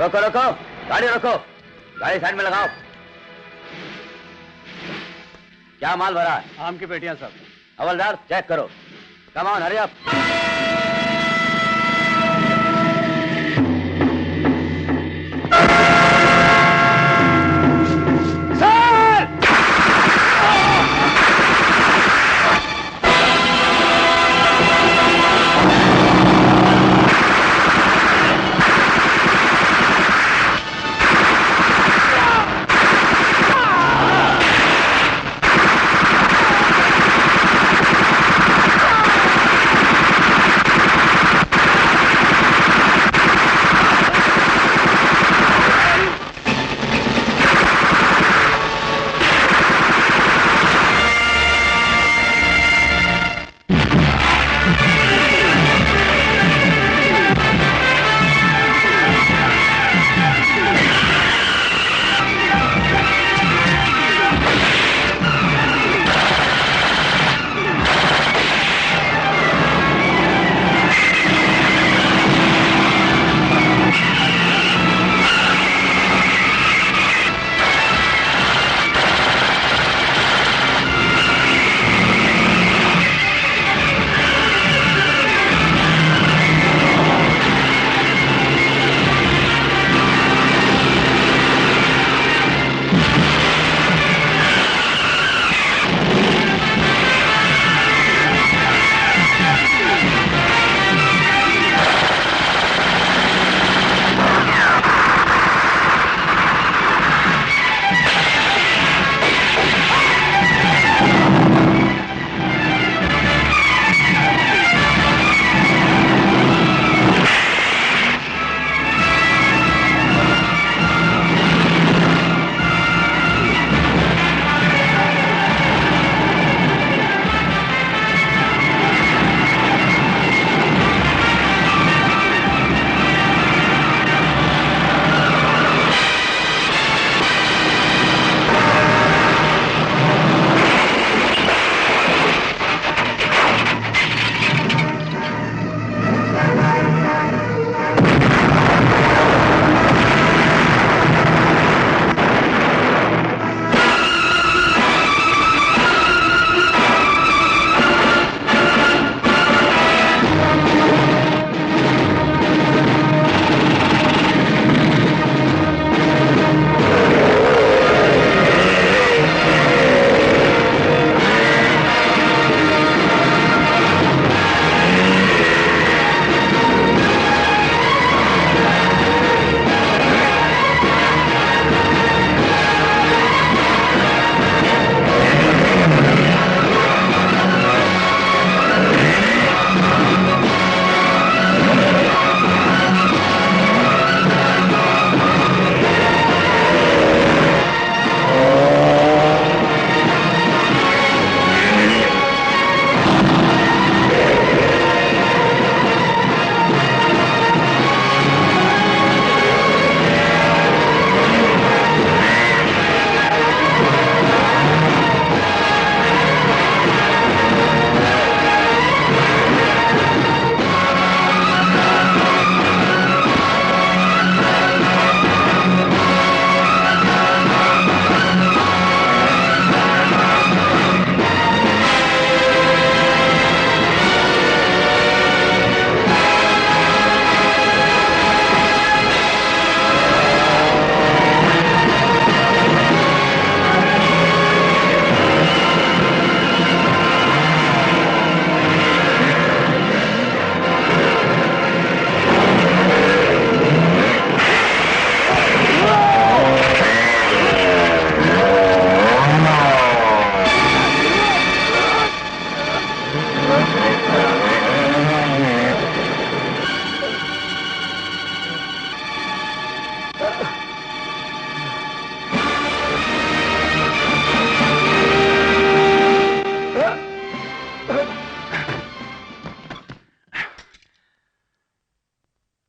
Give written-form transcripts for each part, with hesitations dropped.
रोको रोको, गाड़ी रोको, गाड़ी साइड में लगाओ। क्या माल भरा है? आम की पेटियां सब। हवलदार चेक करो। Come on, hurry up.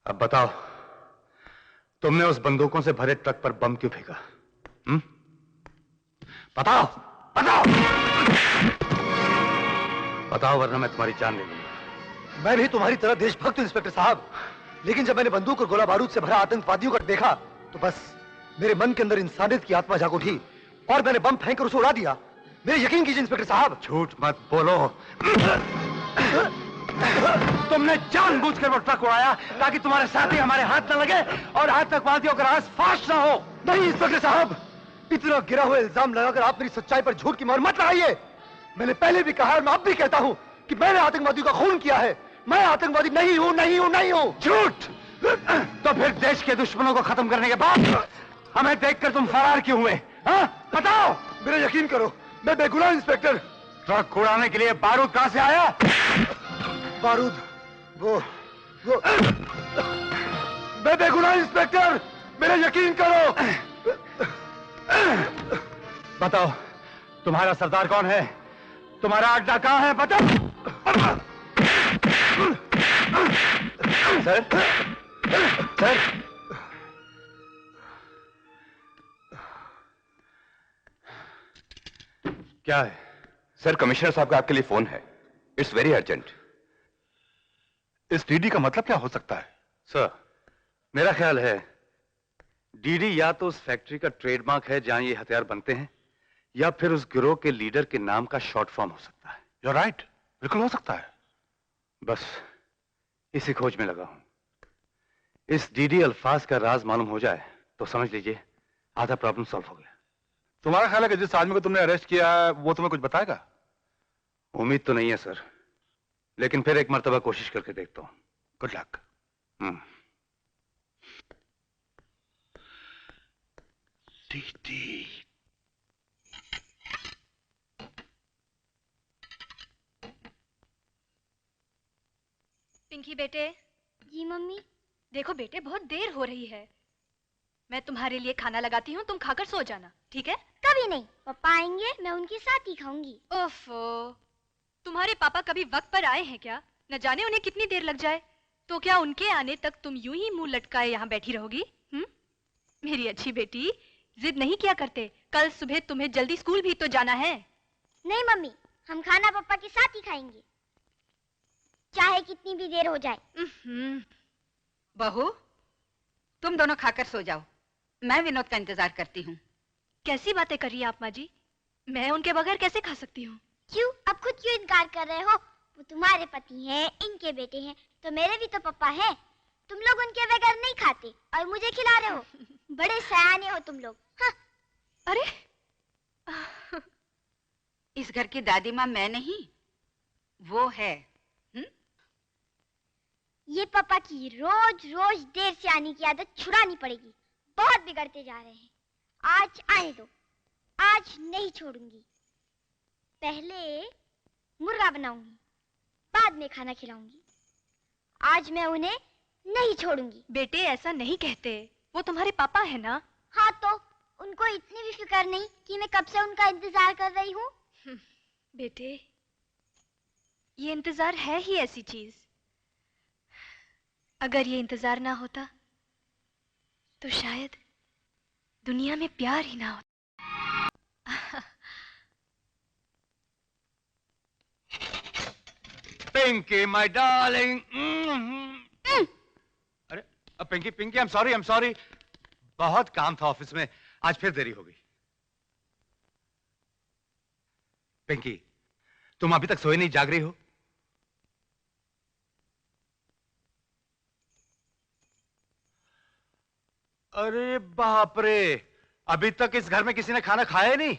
बताओ, तुमने उस बंदूकों से भरे ट्रक पर बम क्यों फेंका? बताओ, बताओ, बताओ, वरना मैं तुम्हारी जान ले लूंगा। मैं भी तुम्हारी तरह देशभक्त हूं इंस्पेक्टर साहब। लेकिन जब मैंने बंदूक और गोला बारूद से भरा आतंकवादियों को देखा तो बस मेरे मन के अंदर इंसानियत की आत्मा जाग उठी और मैंने बम फेंक कर उसे उड़ा दिया। मेरे यकीन कीजिए इंस्पेक्टर साहब। झूठ मत बोलो। तुमने जानबूझकर वो ट्रक उड़ाया ताकि तुम्हारे साथी हमारे हाथ न लगे और आतंकवादियों का राज फाश न हो। नहीं इंस्पेक्टर साहब, इतना गिरा हुआ इल्जाम लगाकर आप मेरी सच्चाई पर झूठ की मोहर मत लगाइए। मैंने पहले भी कहा और मैं अब भी कहता हूं कि मैंने आतंकवादियों का खून किया है। मैं आतंकवादी नहीं हूं, नहीं हूं, नहीं हूं। झूठ। तो फिर देश के दुश्मनों को खत्म करने के बाद हमें देखकर तुम फरार क्यों हुए? हाँ? बताओ। मेरा यकीन करो, मैं बेगुनाह इंस्पेक्टर। ट्रक उड़ाने के लिए बारूद कहां से आया? बारूद वो मैं बेगुनाह इंस्पेक्टर, मेरा यकीन करो। बताओ, तुम्हारा सरदार कौन है? तुम्हारा अड्डा कहां है? बताओ। सर, सर, क्या है? सर, कमिश्नर साहब का आपके लिए फोन है। It's very urgent. इस डीडी का मतलब क्या हो सकता है? सर, मेरा ख्याल है डीडी या तो उस फैक्ट्री का ट्रेडमार्क है जहां ये हथियार बनते हैं, या फिर उस गिरोह के लीडर के नाम का शॉर्ट फॉर्म हो सकता है। You're right, बिल्कुल हो सकता है। बस इसी खोज में लगा हूं। इस डीडी अल्फाज का राज मालूम हो जाए तो समझ लीजिए आधा प्रॉब्लम सॉल्व हो गया। तुम्हारा ख्याल है कि जिस आदमी को तुमने अरेस्ट किया है वो तुम्हें कुछ बताएगा? उम्मीद तो नहीं है सर, लेकिन फिर एक मर्तबा कोशिश करके देखता हूं। Good luck. डीडी। पिंकी बेटे। जी मम्मी। देखो बेटे, बहुत देर हो रही है। मैं तुम्हारे लिए खाना लगाती हूँ, तुम खाकर सो जाना, ठीक है? कभी नहीं, पापा आएंगे मैं उनके साथ ही खाऊंगी। ओफो, तुम्हारे पापा कभी वक्त पर आए हैं क्या? न जाने उन्हें कितनी देर लग जाए। तो क्या उनके आने तक तुम यूं ही मुंह लटकाए यहाँ बैठी रहोगी? मेरी अच्छी बेटी, जिद नहीं किया करते। कल सुबह तुम्हें जल्दी स्कूल भी तो जाना है। नहीं मम्मी, हम खाना पापा के साथ ही खाएंगे, चाहे कितनी भी देर हो जाए। बहू, तुम दोनों खाकर सो जाओ, मैं विनोद का इंतजार करती हूँ। कैसी बातें कर रही हैं आप माँ जी? मैं उनके बगैर कैसे खा सकती हूँ? क्यों, अब खुद क्यों इनकार कर रहे हो? वो तुम्हारे पति हैं, इनके बेटे हैं, तो मेरे भी तो पापा हैं। तुम लोग उनके बगैर नहीं खाते और मुझे खिला रहे हो। बड़े सयाने हो तुम लोग। हाँ। अरे इस घर की दादी माँ मैं नहीं, वो है। ये पापा की रोज रोज देर से आने की आदत छुड़ानी पड़ेगी। बहुत बिगड़ते जा रहे हैं। आज आने दो, आज नहीं छोड़ूंगी। पहले मुर्गा बनाऊंगी, बाद में खाना खिलाऊंगी। आज मैं उन्हें नहीं छोड़ूंगी। बेटे, ऐसा नहीं कहते, वो तुम्हारे पापा है ना? हाँ, तो उनको इतनी भी फिक्र नहीं कि मैं कब से उनका इंतजार कर रही हूँ? बेटे, ये इंतजार है ही ऐसी चीज। अगर ये इंतजार ना होता तो शायद दुनिया में प्यार ही ना होता। Pinky my darling. अरे Pinky, Pinky, I am sorry, बहुत काम था ऑफिस में, आज फिर देरी हो गई। पिंकी, तुम अभी तक सोए नहीं, जाग रही हो? अरे बाप रे, अभी तक इस घर में किसी ने खाना खाया ही नहीं।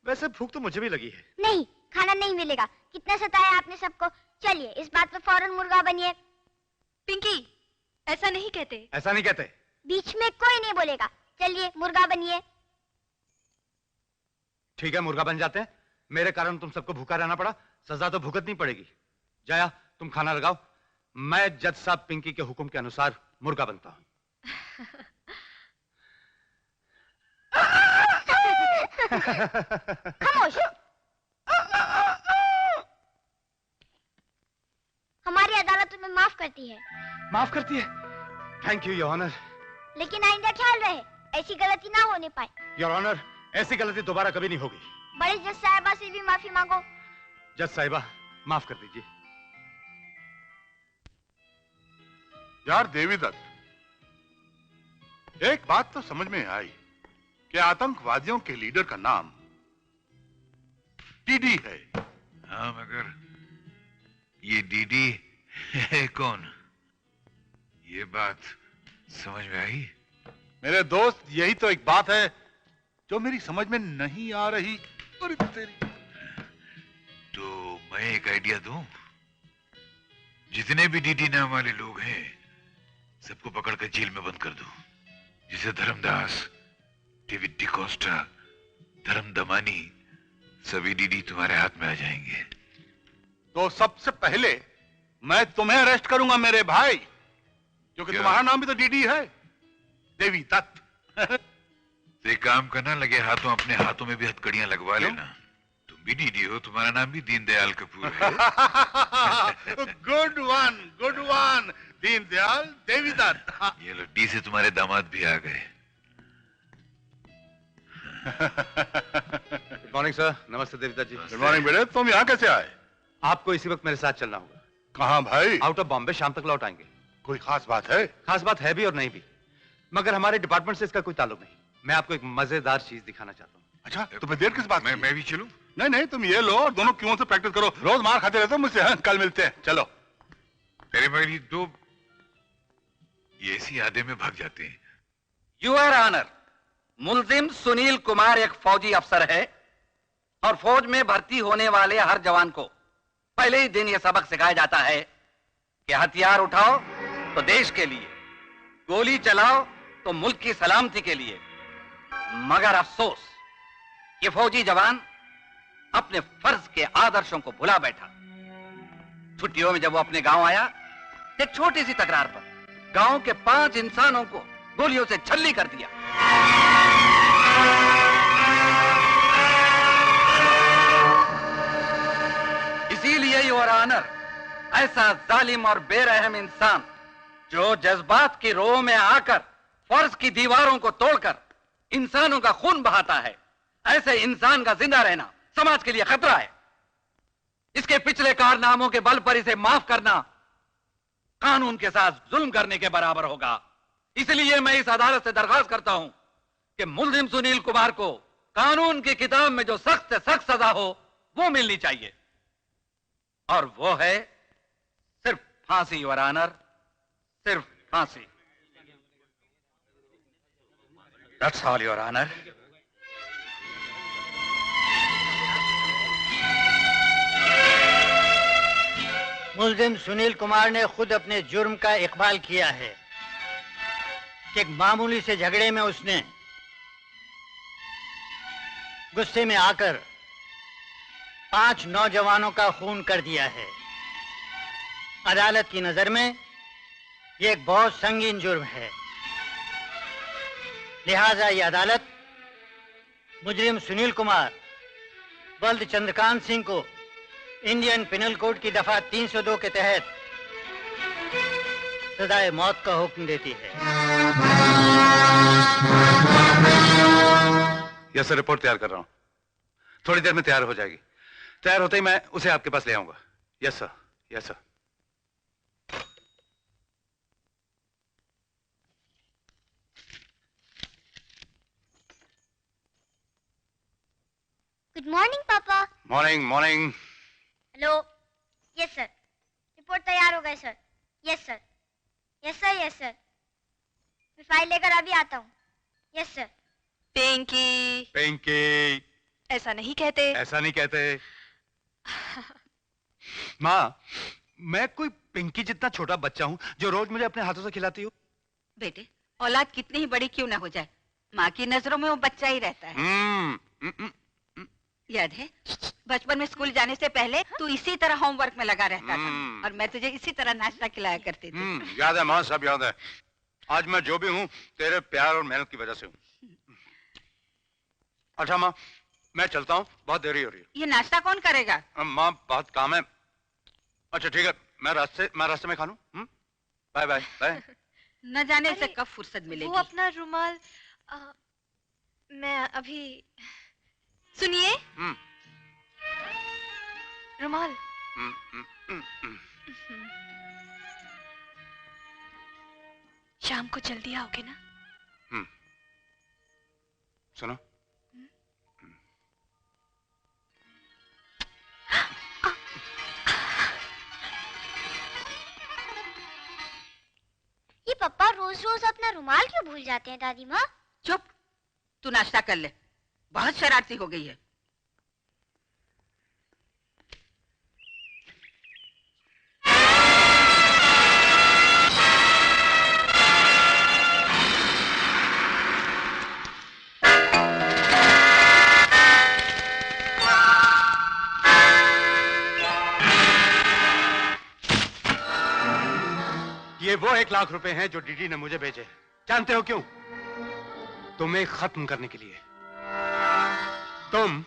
वैसे भूख तो मुझे भी लगी है। नहीं, खाना नहीं मिलेगा। कितना सताया आपने सबको। चलिए, इस बात पर फौरन मुर्गा बनिए। पिंकी, ऐसा नहीं कहते। ऐसा नहीं कहते। बीच में कोई नहीं बोलेगा। चलिए, मुर्गा बनिए। ठीक है, मुर्गा बन जाते हैं। मेरे कारण तुम सबको भूखा रहना पड़ा, सजा तो भुगतनी पड़ेगी। जाया, तुम खाना लगाओ, मैं जज साहब पिंकी के हुक्म के अनुसार मुर्गा बनता हूं। खामोश। हमारी अदालत तुम्हें माफ करती है। माफ करती है? Thank you your honour. लेकिन आइंदा ख्याल रहे, ऐसी गलती ना होने पाए। योर ऑनर, ऐसी गलती दोबारा कभी नहीं होगी। बड़े जज साहिबा से भी माफी मांगो। जज साहिबा, माफ कर दीजिए। यार देवीदत्त, एक बात तो समझ में आई कि आतंकवादियों के लीडर का नाम डीडी है। हाँ, मगर ये डीडी है कौन? ये बात समझ में आई? मेरे दोस्त, यही तो एक बात है जो मेरी समझ में नहीं आ रही। अरे तेरी। तो मैं एक आइडिया दूं? जितने भी डीडी नाम वाले लोग हैं सबको पकड़कर जेल में बंद कर दो। जिसे धर्मदास, डेविड डिकोस्टा, धर्म दमानी, सभी डीडी तुम्हारे हाथ में आ जाएंगे। तो सबसे पहले मैं तुम्हें अरेस्ट करूंगा मेरे भाई, क्योंकि तुम्हारा नाम भी तो डीडी है, देवीदत्त। तो एक काम करना, लगे हाथों अपने हाथों में भी हथकड़ियां लगवा लेना। तुम भी डीडी हो, तुम्हारा नाम भी दीनदयाल कपूर है। Good one, Deendayal Devidatt. ये लो, डी से तुम्हारे दामाद भी आ गए। Good morning sir. नमस्ते देवीदत्त जी। गुड मॉर्निंग बेटे, तुम यहाँ कैसे आए? आपको इसी वक्त मेरे साथ चलना होगा। कहाँ भाई? आउट ऑफ बॉम्बे, शाम तक लौट आएंगे। कोई खास बात है? खास बात है भी और नहीं भी, मगर हमारे डिपार्टमेंट से इसका कोई ताल्लुक नहीं। मैं आपको एक मजेदार चीज दिखाना चाहता हूँ। अच्छा, तुम्हें देर किस बात? मैं भी चलूं? नहीं, तुम ये लो और दोनों क्यों से प्रैक्टिस करो। रोज मार खाते रहते हो मुझसे। हाँ, कल मिलते हैं, चलो। तेरे मेरी दो ये ऐसी यादें में भाग जाते हैं। यूर ऑनर, मुलजिम सुनील कुमार एक फौजी अफसर है और फौज में भर्ती होने वाले हर जवान को पहले ही दिन यह सबक सिखाया जाता है कि हथियार उठाओ तो देश के लिए, गोली चलाओ तो मुल्क की सलामती के लिए। मगर अफसोस, ये फौजी जवान अपने फर्ज के आदर्शों को भुला बैठा। छुट्टियों में जब वो अपने गांव आया, एक छोटी सी तकरार पर गांव के 5 इंसानों को गोलियों से छल्ली कर दिया। इसीलिए योर ऑनर, ऐसा जालिम और बेरहम इंसान जो जज्बात की रोह में आकर फर्ज की दीवारों को तोड़कर इंसानों का खून बहाता है, ऐसे इंसान का जिंदा रहना समाज के लिए खतरा है। इसके पिछले कारनामों के बल पर इसे माफ करना कानून के साथ जुल्म करने के बराबर होगा। इसलिए मैं इस अदालत से दरख्वास्त करता हूं कि मुलजिम सुनील कुमार को कानून की किताब में जो सख्त से सख्त सजा हो वो मिलनी चाहिए, और वो है सिर्फ फांसी योर ऑनर, सिर्फ फांसी। That's all your honour. मुलजिम सुनील कुमार ने खुद अपने जुर्म का इकबाल किया है कि एक मामूली से झगड़े में उसने गुस्से में आकर 5 नौजवानों का खून कर दिया है। अदालत की नजर में यह एक बहुत संगीन जुर्म है, लिहाजा ये अदालत मुजरिम सुनील कुमार बल्द चंद्रकांत सिंह को इंडियन पिनल कोड की दफा 302 के तहत सजाए मौत का हुक्म देती है। यस सर, रिपोर्ट तैयार कर रहा हूं, थोड़ी देर में तैयार हो जाएगी। तैयार होते ही मैं उसे आपके पास ले आऊंगा। Yes sir, yes sir. Good morning papa. Morning morning. Hello. Yes sir, report तैयार हो गई sir. Yes sir, yes sir, yes sir. मैं फाइल लेकर अभी आता हूँ। Yes sir. पिंकी, पिंकी, ऐसा नहीं कहते। ऐसा नहीं कहते। माँ, मैं कोई पिंकी जितना छोटा बच्चा हूँ जो रोज मुझे अपने हाथों से खिलाती हो? बेटे, औलाद कितनी ही बड़ी क्यों ना हो जाए, माँ की नजरों में वो बच्चा ही रहता है। याद है बचपन में स्कूल जाने से पहले तू इसी तरह होमवर्क में लगा रहता था और मैं तुझे इसी तरह नाश्ता खिलाया करती थी। याद है माँ, सब याद है। आज मैं जो भी हूँ तेरे प्यार और मेहनत की वजह से हूँ। अच्छा माँ, मैं चलता हूँ, बहुत देरी हो रही है। ये नाश्ता कौन करेगा? माँ, बहुत काम है। अच्छा ठीक है, मैं रास्ते में खा लूँ। Bye bye bye. न जाने से कब फुर्सत मिलेगी। वो अपना रुमाल मैं अभी। सुनिए, रुमाल। शाम को जल्दी आओगे ना? सुनो, ये पापा रोज रोज अपना रुमाल क्यों भूल जाते हैं दादी माँ? चुप, तू नाश्ता कर ले, बहुत शरारती हो गई है। ये वो 1 लाख रुपए हैं जो डीडी ने मुझे भेजे। जानते हो क्यों? तुम्हें खत्म करने के लिए। तुम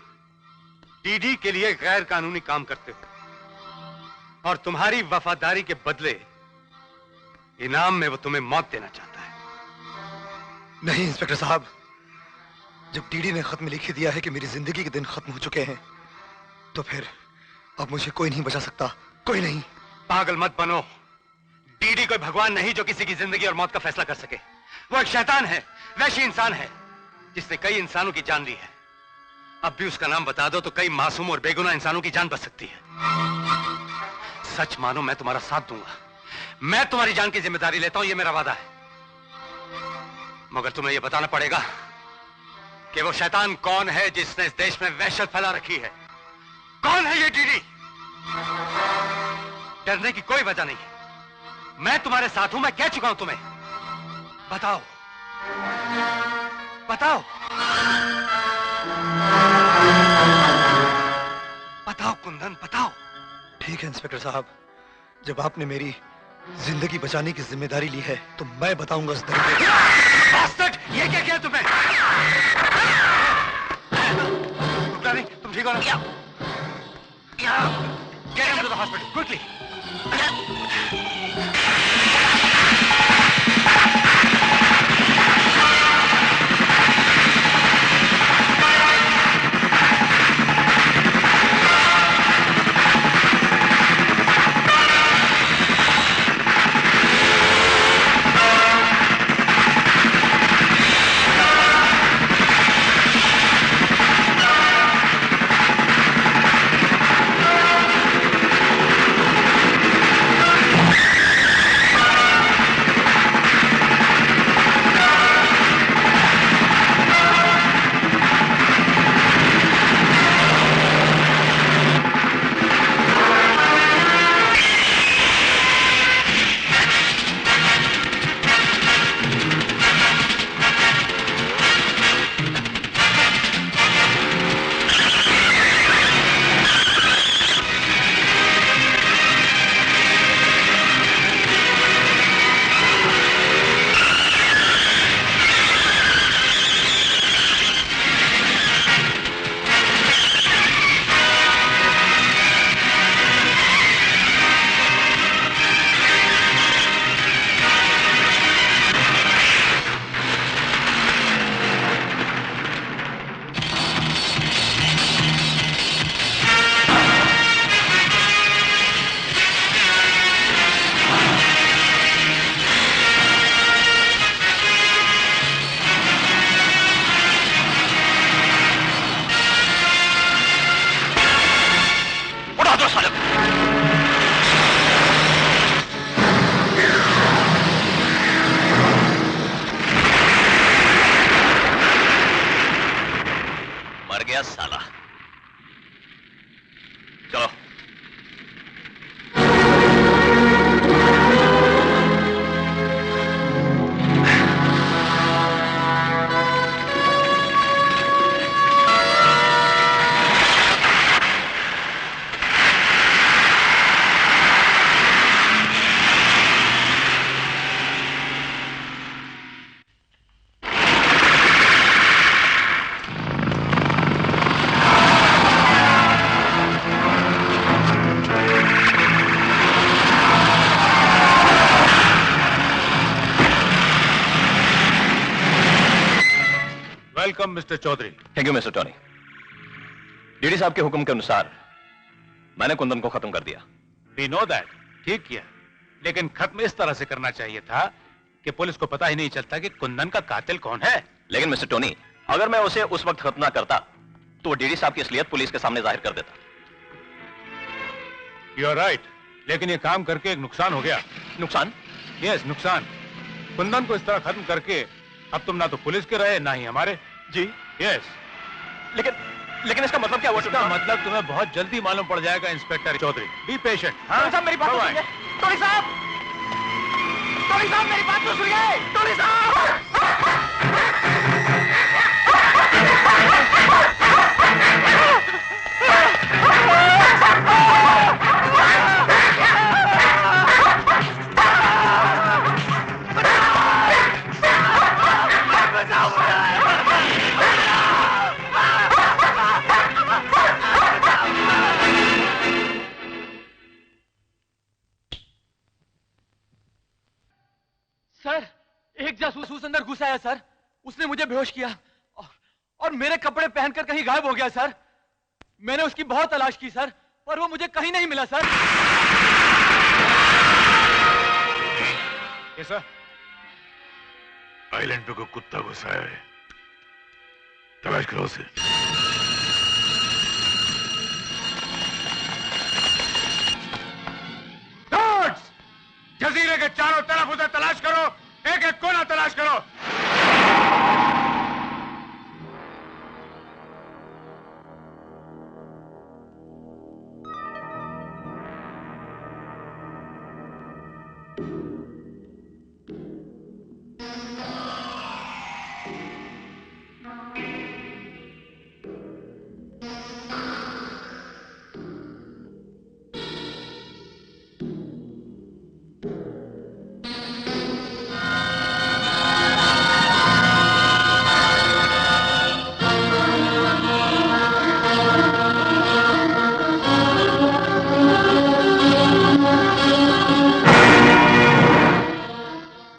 डीडी के लिए गैर कानूनी काम करते हो और तुम्हारी वफादारी के बदले इनाम में वो तुम्हें मौत देना चाहता है। नहीं इंस्पेक्टर साहब, जब डीडी ने खत में लिख दिया है कि मेरी जिंदगी के दिन खत्म हो चुके हैं, तो फिर अब मुझे कोई नहीं बचा सकता, कोई नहीं। पागल मत बनो। डीडी कोई भगवान नहीं जो किसी की जिंदगी और मौत का फैसला कर सके। वो एक शैतान है, वैशी इंसान है जिसने कई इंसानों की जान ली है। अब भी उसका नाम बता दो तो कई मासूम और बेगुनाह इंसानों की जान बच सकती है। सच मानो, मैं तुम्हारा साथ दूंगा। मैं तुम्हारी जान की जिम्मेदारी लेता हूं, यह मेरा वादा है। मगर तुम्हें यह बताना पड़ेगा कि वो शैतान कौन है जिसने इस देश में वहशत फैला रखी है। कौन है ये डीडी? डरने की कोई वजह नहीं। मैं तुम्हारे साथ हूं, मैं कह चुका हूं तुम्हें। बताओ, बताओ, बताओ कुंदन, बताओ। ठीक है इंस्पेक्टर साहब, जब आपने मेरी जिंदगी बचाने की जिम्मेदारी ली है तो मैं बताऊंगा उस बास्टर्ड, ये क्या किया तुमने? नहीं, तुम ठीक हो ना? Get him to the hospital quickly. Welcome mister Chaudhary. Thank you mister Tony. DD साहब के हुक्म के अनुसार मैंने कुंदन को खत्म कर दिया। वी नो दैट, ठीक किया, लेकिन खत्म इस तरह से करना चाहिए था कि पुलिस को पता ही नहीं चलता कि कुंदन का कातिल कौन है। लेकिन मिस्टर टोनी, अगर मैं उसे उस वक्त खत्म ना करता तो वो डीडी साहब की असलियत पुलिस के सामने जाहिर कर देता। यू आर राइट, लेकिन ये काम करके एक नुकसान हो गया। नुकसान? यस, नुकसान। कुंदन को इस तरह खत्म करके अब तुम ना तो पुलिस के रहे ना ही हमारे। जी यस। लेकिन इसका मतलब क्या हुआ? इसका मतलब तुम्हें बहुत जल्दी मालूम पड़ जाएगा inspector Chaudhary. Be patient. Tony साहब मेरी बात तो सुनिए। टोनी साहब मेरी बात तो सुनिए। टोनी साहब सर, एक जासूस अंदर घुस आया सर। उसने मुझे बेहोश किया और मेरे कपड़े पहनकर कहीं गायब हो गया सर। मैंने उसकी बहुत तलाश की सर, पर वो मुझे कहीं नहीं मिला सर। ये सर, आइलैंड पे कोई कुत्ता घुसाया है, तलाश करो उसे। जजीरे के चारों तरफ उसे तलाश करो, एक एक कोना तलाश करो।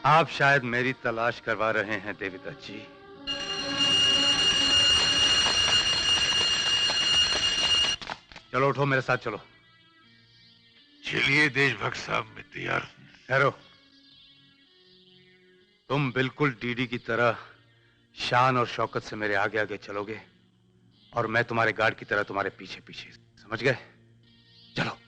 आप शायद मेरी तलाश करवा रहे हैं देवीदत्त जी। चलो उठो, मेरे साथ चलो। चलिए देशभक्त साहब, मैं तैयार हूं। ठहरो, तुम बिल्कुल डीडी की तरह शान और शौकत से मेरे आगे आगे चलोगे और मैं तुम्हारे गार्ड की तरह तुम्हारे पीछे पीछे। समझ गए? चलो।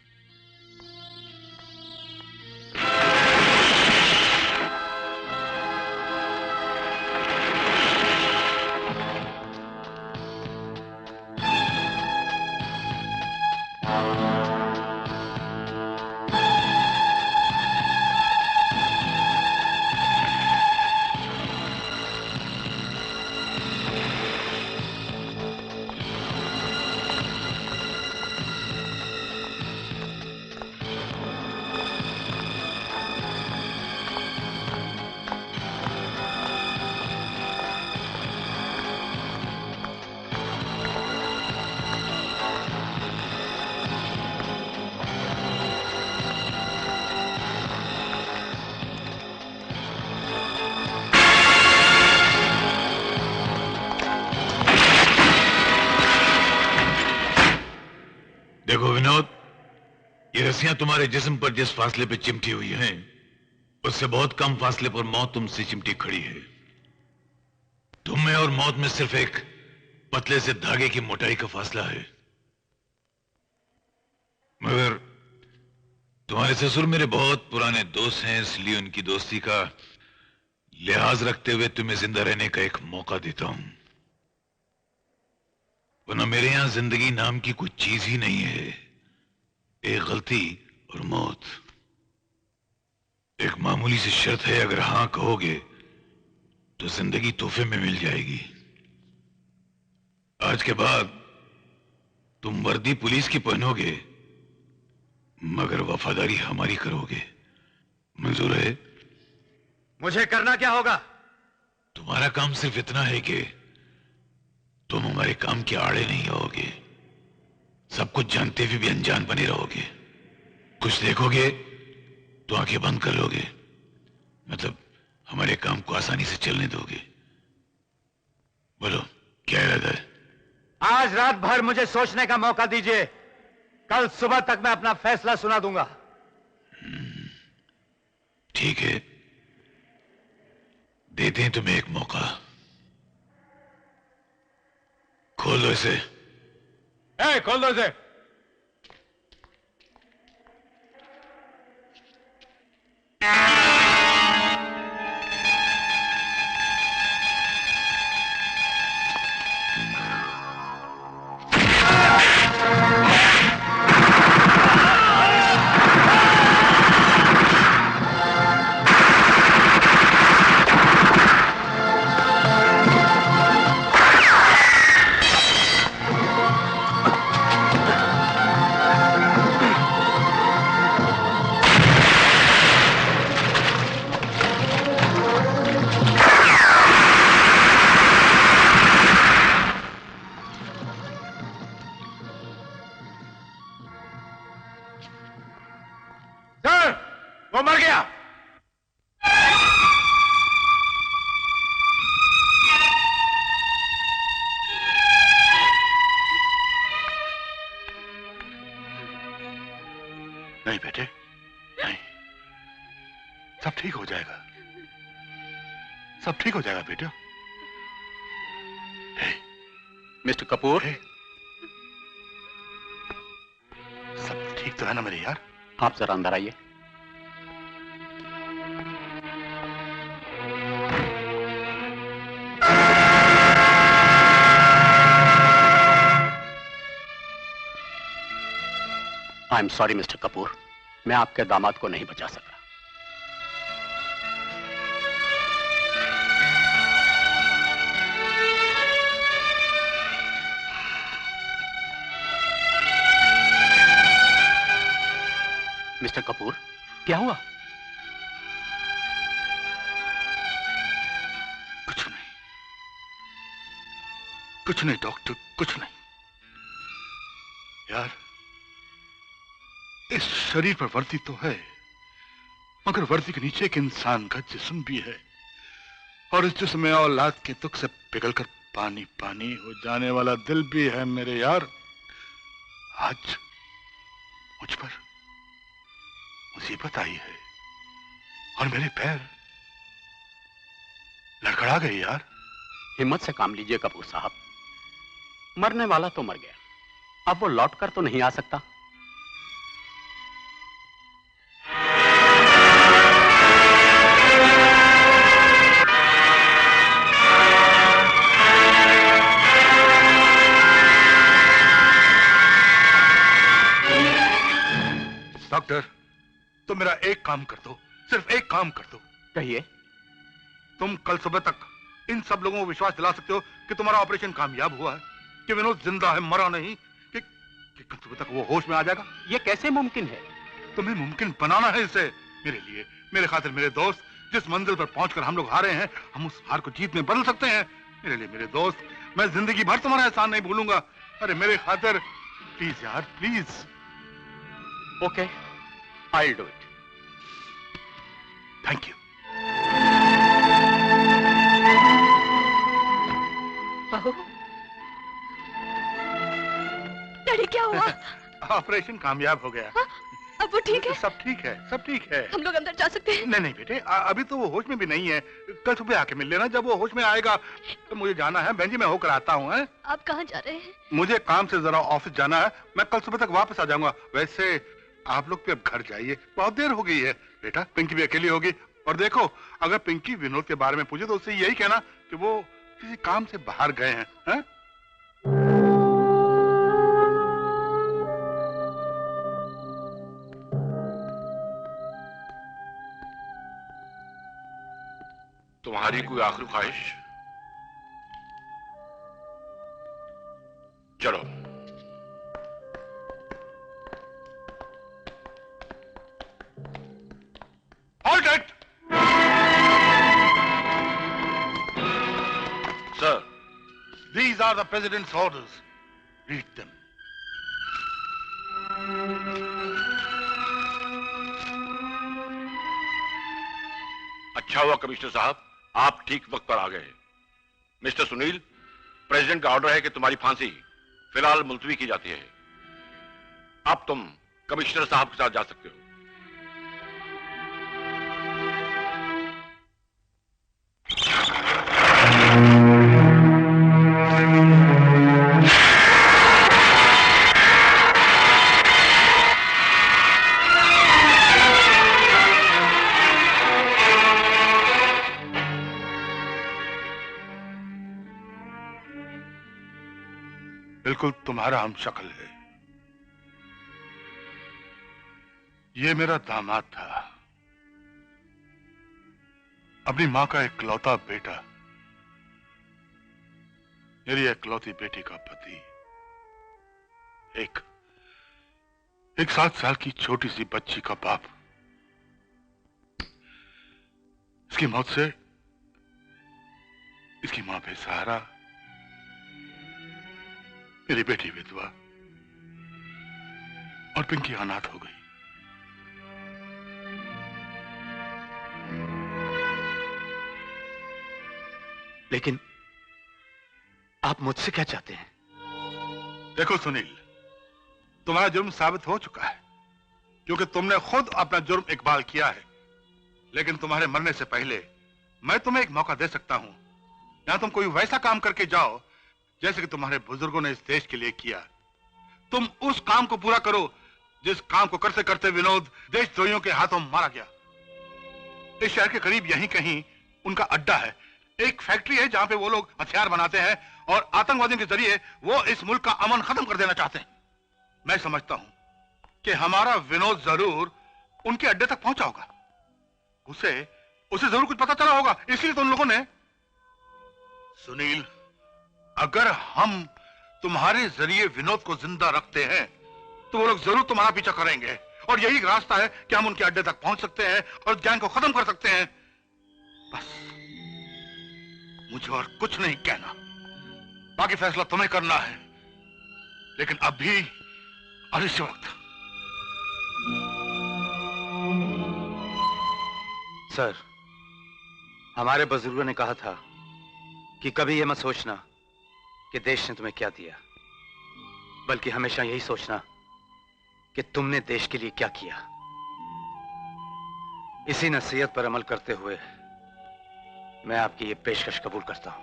देखो विनोद, ये रस्सियां तुम्हारे जिस्म पर जिस फासले पे चिमटी हुई हैं, उससे बहुत कम फासले पर मौत तुमसे चिमटी खड़ी है। तुम में और मौत में सिर्फ एक पतले से धागे की मोटाई का फासला है। मगर तुम्हारे ससुर मेरे बहुत पुराने दोस्त हैं, इसलिए उनकी दोस्ती का लिहाज रखते हुए तुम्हें जिंदा रहने का एक मौका देता हूं। वरना मेरे यहां जिंदगी नाम की कोई चीज ही नहीं है। एक गलती और मौत। एक मामूली सी शर्त है, अगर हां कहोगे तो जिंदगी तोहफे में मिल जाएगी। आज के बाद तुम वर्दी पुलिस की पहनोगे, मगर वफादारी हमारी करोगे। मंजूर है? मुझे करना क्या होगा? तुम्हारा काम सिर्फ इतना है कि तुम हमारे काम के आड़े नहीं आओगे। सब कुछ जानते हुए भी अनजान बने रहोगे। कुछ देखोगे तो आंखें बंद कर लोगे, मतलब हमारे काम को आसानी से चलने दोगे। बोलो क्या इरादा है? आज रात भर मुझे सोचने का मौका दीजिए, कल सुबह तक मैं अपना फैसला सुना दूंगा। ठीक है, देते हैं तुम्हें एक मौका। खोल दो इसे। खोल दो इसे। वो मर गया। नहीं बेटे, नहीं, सब ठीक हो जाएगा, सब ठीक हो जाएगा बेटा। मिस्टर कपूर, सब ठीक तो है ना मेरे यार? आप जरा अंदर आइए। आई एम सॉरी मिस्टर कपूर, मैं आपके दामाद को नहीं बचा सका। मिस्टर कपूर, क्या हुआ? कुछ नहीं, कुछ नहीं डॉक्टर, कुछ नहीं। यार, इस शरीर पर वर्दी तो है, मगर वर्दी के नीचे एक इंसान का जिस्म भी है, और इस जिस्म में औलाद के दुख से पिघलकर पानी पानी हो जाने वाला दिल भी है मेरे यार। आज मुझ पर मुसीबत आई है और मेरे पैर लड़खड़ा गए यार। हिम्मत से काम लीजिए कपूर साहब, मरने वाला तो मर गया, अब वो लौट कर तो नहीं आ सकता। डॉक्टर, तुम मेरा एक काम कर दो, सिर्फ एक काम कर दो। कहिए। तुम कल सुबह तक इन सब लोगों को विश्वास दिला सकते हो कि तुम्हारा ऑपरेशन कामयाब हुआ है, कि विनोद जिंदा है, मरा नहीं, कि कल सुबह तक वो होश में आ जाएगा। ये कैसे मुमकिन है? तुम्हें मुमकिन बनाना है इसे, मेरे लिए, मेरे खातिर, मेरे दोस्त। जिस मंजिल पर पहुंचकर हम लोग हारे हैं, हम उस हार को जीत में बदल सकते हैं। मेरे लिए, मेरे दोस्त, मैं जिंदगी भर तुम्हारा एहसान नहीं भूलूंगा। अरे मेरे खातिर प्लीज यार, please. Okay, I'll do it. Thank you. बहू, डैडी क्या हुआ? ऑपरेशन कामयाब हो गया। हाँ? अब वो ठीक है? सब ठीक है, सब ठीक है। हम लोग अंदर जा सकते हैं? नहीं नहीं बेटे, अभी तो वो होश में भी नहीं है। कल सुबह आके मिल लेना, जब वो होश में आएगा। तो मुझे जाना है, बहन जी, मैं होकर आता हूँ। आप कहाँ जा रहे हैं? मुझे काम से जरा ऑफिस जाना है, मैं कल सुबह तक वापस आ जाऊंगा। वैसे आप लोग भी अब घर जाइए, बहुत देर हो गई है। बेटा, पिंकी भी अकेली होगी, और देखो, अगर पिंकी विनोद के बारे में पूछे तो उससे यही कहना कि वो किसी काम से बाहर गए हैं, हैं? तुम्हारी कोई आखिरी ख्वाहिश? चलो। Halt it! Sir, these are the President's orders. Read them. अच्छा हुआ कमिश्नर साहब, आप ठीक वक्त पर आ गए। मिस्टर सुनील, प्रेसिडेंट का ऑर्डर है कि तुम्हारी फांसी फिलहाल मुलतवी की जाती है। अब तुम कमिश्नर साहब के साथ जा सकते हो। बिल्कुल तुम्हारा हम शक्ल है। ये मेरा दामाद था, अपनी मां का इकलौता बेटा, मेरी इकलौती बेटी का पति, एक 7 साल की छोटी सी बच्ची का बाप। इसकी मौत से इसकी मां बेसहारा, मेरी बेटी विधवा और पिंकी अनाथ हो गई। लेकिन आप मुझसे क्या चाहते हैं? देखो सुनील, तुम्हारा जुर्म साबित हो चुका है, क्योंकि तुमने खुद अपना जुर्म इकबाल किया है। लेकिन तुम्हारे मरने से पहले मैं तुम्हें एक मौका दे सकता हूं, या तुम कोई वैसा काम करके जाओ जैसे कि तुम्हारे बुजुर्गों ने इस देश के लिए किया। तुम उस काम को पूरा करो जिस काम को करते करते विनोद देशद्रोहियों के हाथों मारा गया। इस शहर के करीब यहीं कहीं उनका अड्डा है, एक फैक्ट्री है जहां पे वो लोग हथियार बनाते हैं और आतंकवादियों के जरिए वो इस मुल्क का अमन खत्म कर देना चाहते हैं। मैं समझता हूं कि हमारा विनोद जरूर उनके अड्डे तक पहुंचा होगा। उसे जरूर कुछ पता चला होगा, इसलिए तो उन लोगों ने। सुनील, अगर हम तुम्हारे जरिए विनोद को जिंदा रखते हैं तो वो लोग जरूर तुम्हारा पीछा करेंगे, और यही रास्ता है कि हम उनके अड्डे तक पहुंच सकते हैं और गैंग को खत्म कर सकते हैं। बस मुझे और कुछ नहीं कहना, बाकी फैसला तुम्हें करना है, लेकिन अभी और इस वक्त। सर, हमारे बुजुर्गों ने कहा था कि कभी यह मत सोचना कि देश ने तुम्हें क्या दिया, बल्कि हमेशा यही सोचना कि तुमने देश के लिए क्या किया। इसी नसीहत पर अमल करते हुए मैं आपकी ये पेशकश कबूल करता हूं।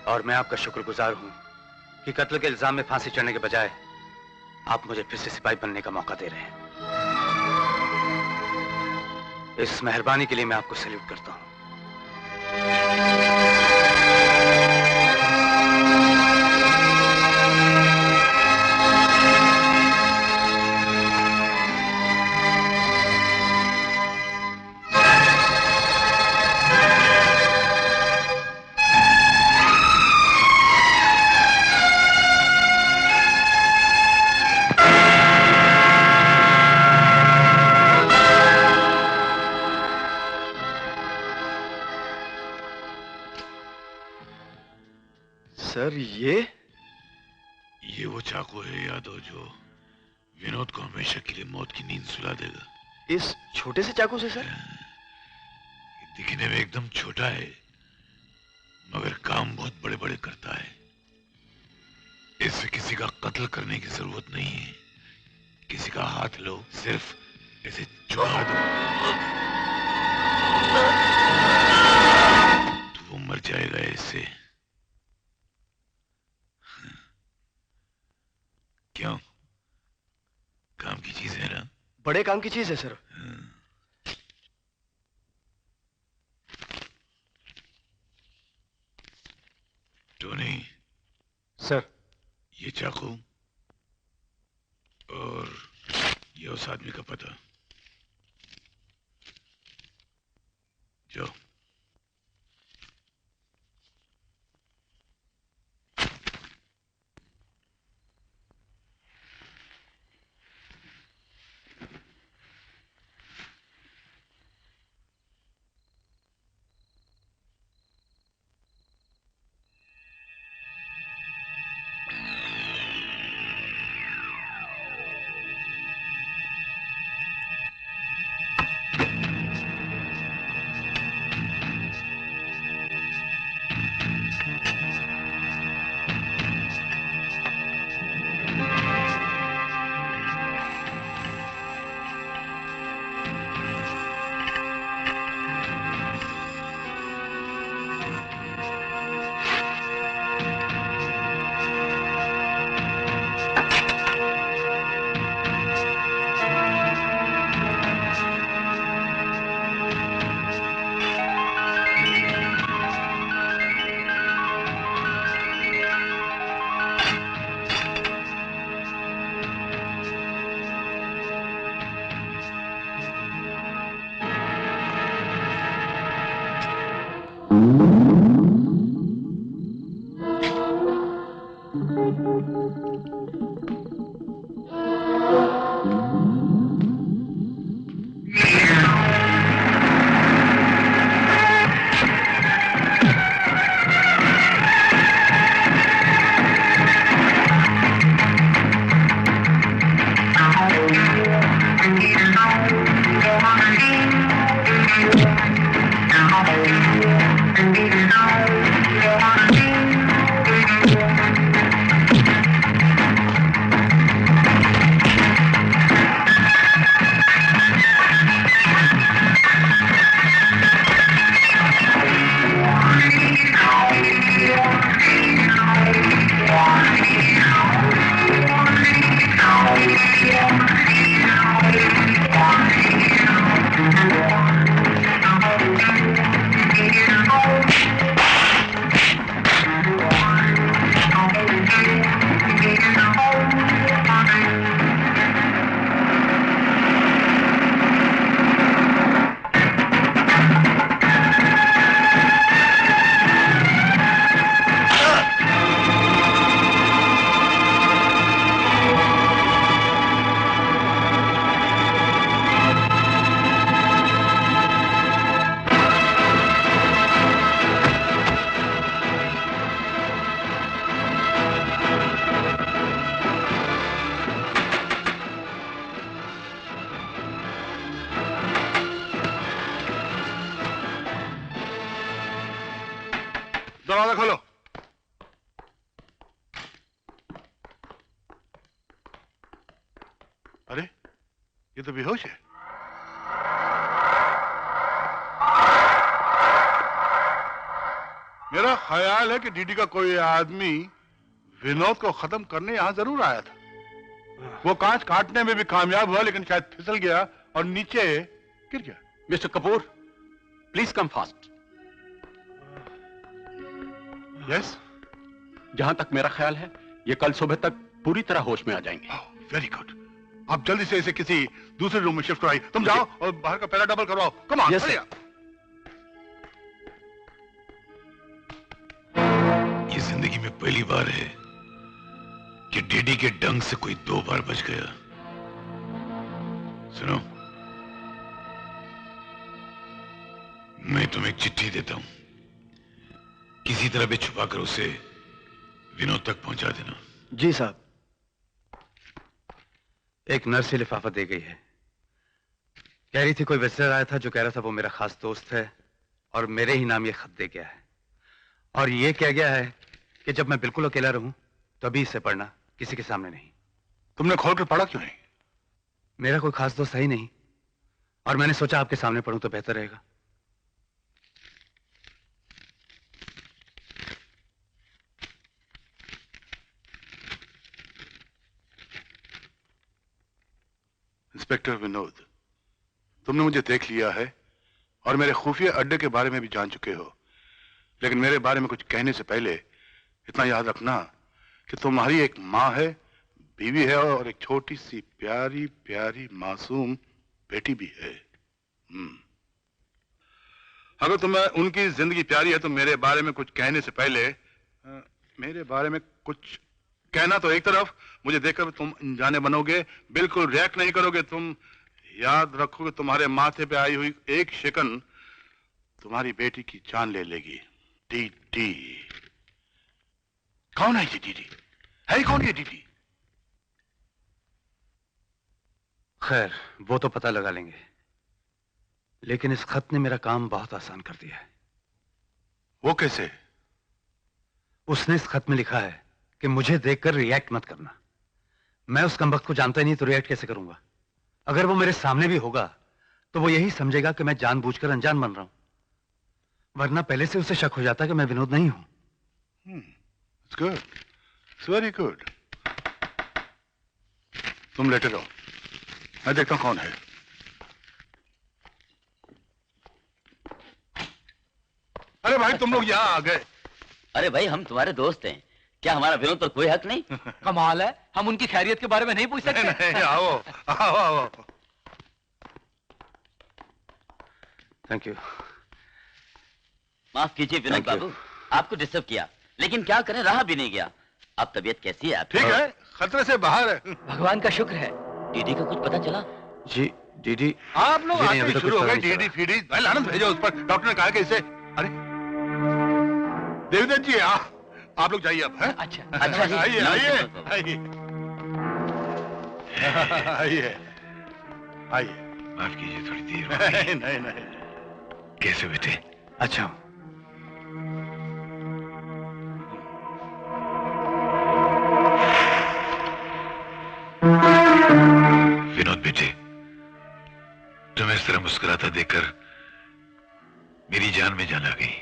और मैं आपका शुक्रगुजार हूं कि कत्ल के इल्जाम में फांसी चढ़ने के बजाय आप मुझे फिर से सिपाही बनने का मौका दे रहे हैं। इस मेहरबानी के लिए मैं आपको सैल्यूट करता हूं। सर, ये वो चाकू है यादव जो विनोद को हमेशा के लिए मौत की नींद सुला देगा। इस छोटे से चाकू से सर? दिखने में एकदम छोटा है मगर काम बहुत बड़े बड़े करता है। इससे किसी का कत्ल करने की जरूरत नहीं है, किसी का हाथ लो, सिर्फ ऐसे चुरा दो तो वो मर जाएगा। इससे क्यों? काम की चीज है ना? बड़े काम की चीज है सर। टोनी। सर। ये चाकू और ये उस आदमी का पता। जाओ। दरवाजा खोलो। अरे ये तो बेहोश है। मेरा ख्याल है कि डीडी का कोई आदमी विनोद को खत्म करने यहां जरूर आया था। वो कांच काटने में भी कामयाब हुआ, लेकिन शायद फिसल गया और नीचे गिर गया। Mister Kapoor, please come fast. Yes, जहां तक मेरा ख्याल है ये कल सुबह तक पूरी तरह होश में आ जाएंगे। Very good. आप जल्दी से इसे किसी दूसरे रूम में शिफ्ट कराइए। तुम जाओ और बाहर का पहला डबल करवाओ। Come on. ये जिंदगी में पहली बार है कि डीडी के डंग से कोई 2 बार बच गया। सुनो, मैं तुम्हें एक चिट्ठी देता हूं, किसी तरह भी छुपाकर उसे विनोद तक पहुंचा देना। जी साहब। एक नर्स से लिफाफा दे गई है। कह रही थी कोई विजिटर आया था जो कह रहा था वो मेरा खास दोस्त है और मेरे ही नाम ये खत दे गया है, और ये कह गया है कि जब मैं बिल्कुल अकेला रहूं तभी इसे पढ़ना, किसी के सामने नहीं। तुमने खोल कर पढ़ा क्यों नहीं? मेरा कोई खास दोस्त है ही नहीं, और मैंने सोचा आपके सामने पढ़ूं तो बेहतर रहेगा। इंस्पेक्टर विनोद, तुमने मुझे देख लिया है और मेरे खुफिया अड्डे के बारे में भी जान चुके हो, लेकिन मेरे बारे में कुछ कहने से पहले इतना याद रखना कि तुम्हारी एक माँ है, बीवी है और एक छोटी सी प्यारी प्यारी मासूम बेटी भी है। अगर तुम्हें उनकी जिंदगी प्यारी है तो मेरे बारे में कुछ कहने से पहले मेरे बारे में कुछ कहना तो एक तरफ, मुझे देखकर तुम अनजाने बनोगे, बिल्कुल रिएक्ट नहीं करोगे। तुम याद रखोगे तुम्हारे माथे पे आई हुई एक शिकन तुम्हारी बेटी की जान ले लेगी। डीडी। कौन है ये डीडी? है कौन ये डीडी? खैर, वो तो पता लगा लेंगे, लेकिन इस खत ने मेरा काम बहुत आसान कर दिया है। वो कैसे? उसने इस खत में लिखा है कि मुझे देखकर रिएक्ट मत करना। मैं उस कमबख्त को जानता ही नहीं तो रिएक्ट कैसे करूंगा? अगर वो मेरे सामने भी होगा तो वो यही समझेगा कि मैं जानबूझकर अनजान बन रहा हूं, वरना पहले से उसे शक हो जाता कि मैं विनोद नहीं हूं। It's good. It's very good. तुम लेटे रहो, मैं देखता हूं कौन है। अरे भाई, तुम लोग यहाँ आ गए। अरे भाई, हम तुम्हारे दोस्त हैं, क्या हमारा विनोद पर कोई हक नहीं? कमाल है, हम उनकी खैरियत के बारे में नहीं पूछ सकते? नहीं, आओ आओ आओ। Thank you. माफ कीजिए विनोद बाबू, आपको डिस्टर्ब किया, लेकिन क्या करें, रहा भी नहीं गया। अब तबीयत कैसी है आपकी? ठीक है, खतरे से बाहर है। भगवान का शुक्र है। दीदी का कुछ पता चला? जी डीडी आप लोग आते अभी ही तक शुरू कुछ हो गए पता नहीं डीडी फीडी। लानत भेजो उस पर। डॉक्टर ने कहा कि इसे अरे देवदत्त जी आप लोग जाइए अब। अच्छा जी। आइए आइए आइए आइए आइए। माफ कीजिए, थोड़ी देर हो नहीं नहीं नहीं। कैसे बेटे? अच्छा विनोद बेटे, तुम्हें इस तरह मुस्कुराता देखकर मेरी जान में जान आ गई।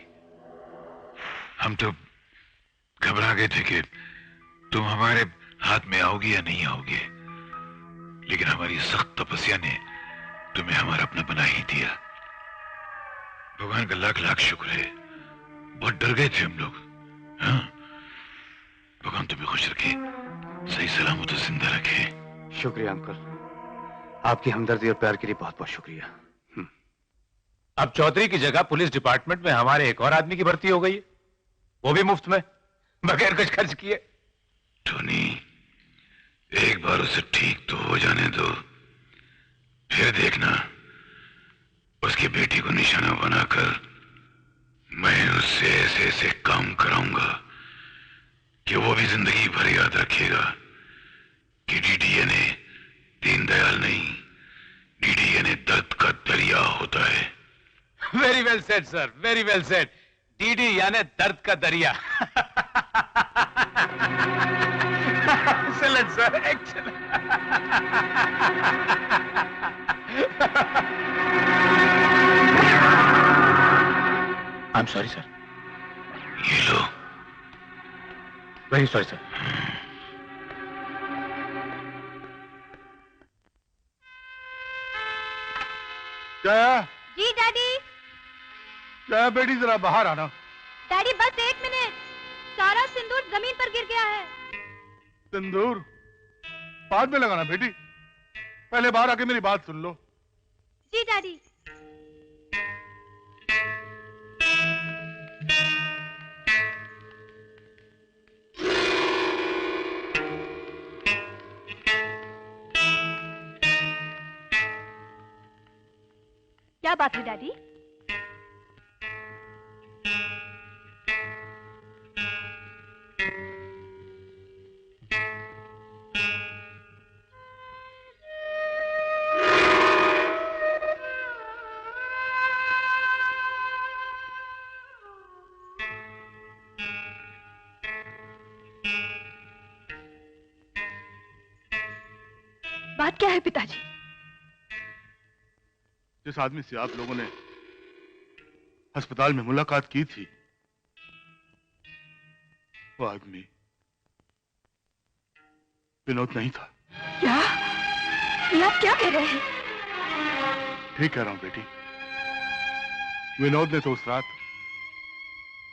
हम तो घबरा गए थे कि तुम हमारे हाथ में आओगी या नहीं आओगे, लेकिन हमारी सख्त तपस्या ने तुम्हें हमारा अपना बना ही दिया। भगवान का लाख लाख शुक्र है। बहुत डर गए थे हम लोग। हाँ, भगवान तुम्हें खुश रखे, सही सलामत जिंदा रखे। शुक्रिया अंकल, आपकी हमदर्दी और प्यार के लिए बहुत बहुत शुक्रिया। अब चौधरी की जगह पुलिस डिपार्टमेंट में हमारे एक और आदमी की भर्ती हो गई है, वो भी मुफ्त में, बगैर कुछ खर्च किए। टोनी, एक बार उसे ठीक तो हो जाने दो, फिर देखना उसकी बेटी को निशाना बनाकर मैं उससे ऐसे ऐसे काम कराऊंगा कि वो भी जिंदगी भर याद रखेगा कि डीडी यानी दीनदयाल नहीं, डीडी यानी दर्द का दरिया होता है। Very well said sir, very well said. DD यानी दर्द का दरिया। Excellent sir, excellent. I am sorry sir. ये लो। Very sorry sir. जया। जी डैडी। जया बेटी जरा बाहर आना। डैडी बस 1 मिनट, सारा सिंदूर जमीन पर गिर गया है। सिंदूर बाद में लगाना बेटी, पहले बाहर आके मेरी बात सुन लो। जी डैडी। क्या बात है डैडी? बात क्या है पिताजी? जिस आदमी से आप लोगों ने अस्पताल में मुलाकात की थी, वो आदमी विनोद नहीं था। क्या? ये आप क्या कह रहे हैं? ठीक कह रहा हूं बेटी। विनोद ने तो उस रात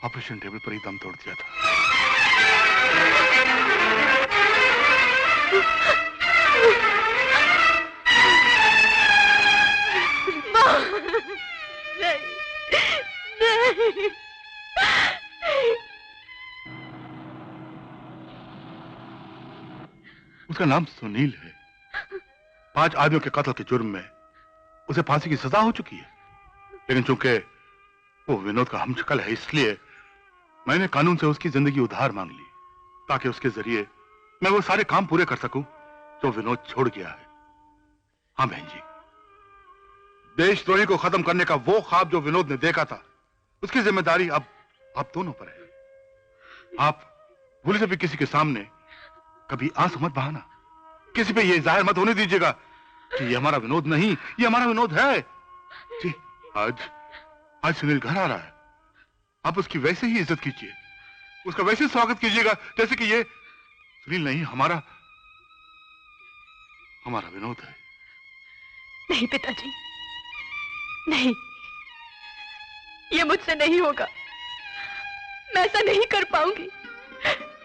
ऑपरेशन टेबल पर ही दम तोड़ दिया था। नहीं। उसका नाम सुनील है। 5 आदमियों के कत्ल के जुर्म में उसे फांसी की सजा हो चुकी है, लेकिन चूंकि वो विनोद का हमशक्ल है, इसलिए मैंने कानून से उसकी जिंदगी उधार मांग ली, ताकि उसके जरिए मैं वो सारे काम पूरे कर सकूं जो विनोद छोड़ गया है। हाँ बहन जी, देशद्रोही को खत्म करने का वो ख्वाब जो विनोद ने देखा था, उसकी जिम्मेदारी अब आप दोनों पर है। आप भूल से भी किसी के सामने कभी आंसू मत बहाना, किसी पे ये जाहिर मत होने दीजिएगा कि ये हमारा विनोद नहीं, ये हमारा विनोद है। जी, आज सुनील घर आ रहा है, आप उसकी वैसे ही इज्जत कीजिए, उसका वैसे स्वागत कीजिएगा जैसे कि ये सुनील नहीं, हमारा विनोद है। नहीं पिताजी, नहीं, ये मुझसे नहीं होगा। मैं ऐसा नहीं कर पाऊंगी,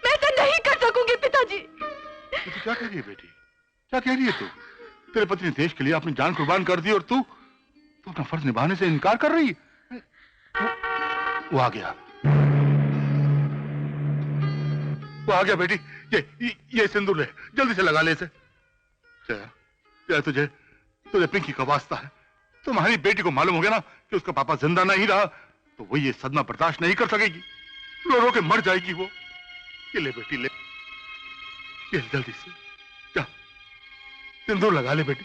मैं ऐसा नहीं कर सकूंगी पिताजी। तू क्या कह रही है बेटी, क्या कह रही है तू? तेरे पति ने देश के लिए अपनी जान कुर्बान कर दी और तू अपना फर्ज निभाने से इनकार कर रही है। वो आ गया। वो आ गया बेटी। ये सिंदूर ले, जल्दी से लगा ले इसे। जया, तुझे पिंकी का वास्ता है। तुम्हारी बेटी को मालूम हो गया ना कि उसका पापा जिंदा नहीं रहा, तो वो ये सदमा बर्दाश्त नहीं कर सकेगी, रो रो के मर जाएगी वो। ये ले बेटी, ले, ये जल्दी से जा, सिंदूर लगा ले बेटी।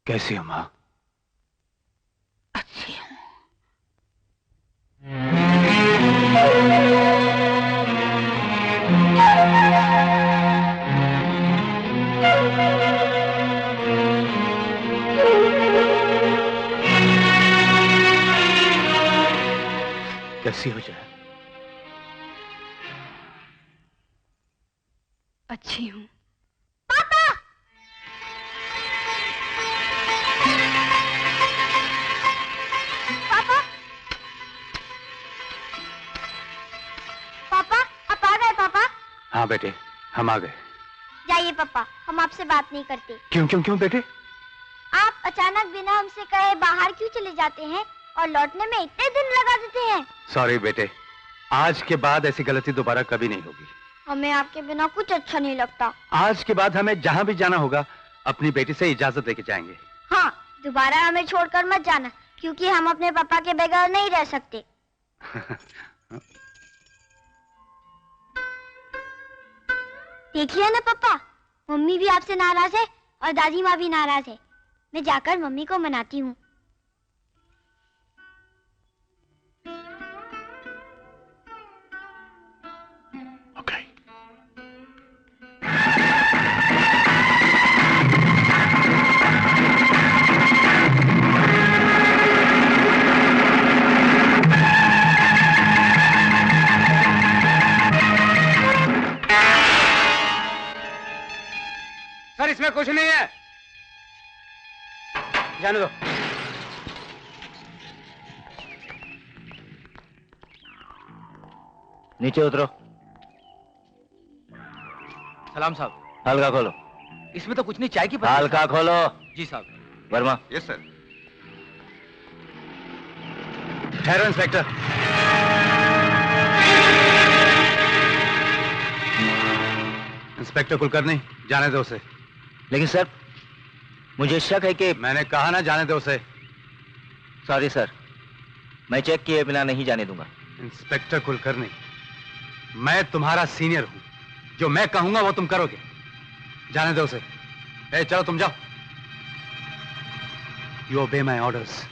कैसी हो मां? अच्छी हूं। कैसी हो जाए? अच्छी हूं। हाँ बेटे, हम आ गए। जाइए पापा, हम आपसे बात नहीं करते। क्यों क्यों क्यों बेटे? आप अचानक बिना हमसे कहे बाहर क्यों चले जाते हैं और लौटने में इतने दिन लगा देते हैं? सॉरी बेटे, आज के बाद ऐसी गलती दोबारा कभी नहीं होगी। हमें आपके बिना कुछ अच्छा नहीं लगता। आज के बाद हमें जहाँ भी जाना होगा अपनी बेटी से इजाजत लेके जाएंगे। हाँ, दोबारा हमें छोड़कर मत जाना, क्योंकि हम अपने पापा के बगैर नहीं रह सकते। देखिए ना पापा, मम्मी भी आपसे नाराज है और दादी माँ भी नाराज है। मैं जाकर मम्मी को मनाती हूँ। सर इसमें कुछ नहीं है, जाने दो। नीचे उतरो। सलाम साहब। हल्का खोलो। इसमें तो कुछ नहीं, चाय की पत्ती। हल्का खोलो। जी साहब। वर्मा। Yes sir. ठहरो इंस्पेक्टर। इंस्पेक्टर कुलकर्णी, जाने दो उसे। लेकिन सर, मुझे शक है कि... मैंने कहा ना जाने दो उसे। सॉरी सर, मैं चेक किए बिना नहीं जाने दूंगा। इंस्पेक्टर कुलकर्णी, मैं तुम्हारा सीनियर हूं, जो मैं कहूंगा वो तुम करोगे। जाने दो उसे। चलो तुम जाओ। यू ओबे माय ऑर्डर्स।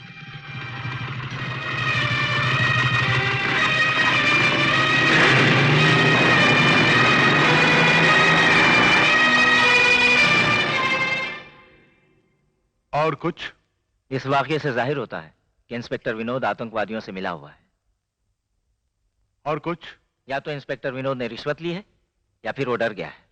और कुछ? इस वाकये से जाहिर होता है कि इंस्पेक्टर विनोद आतंकवादियों से मिला हुआ है। और कुछ? या तो इंस्पेक्टर विनोद ने रिश्वत ली है या फिर वो डर गया है।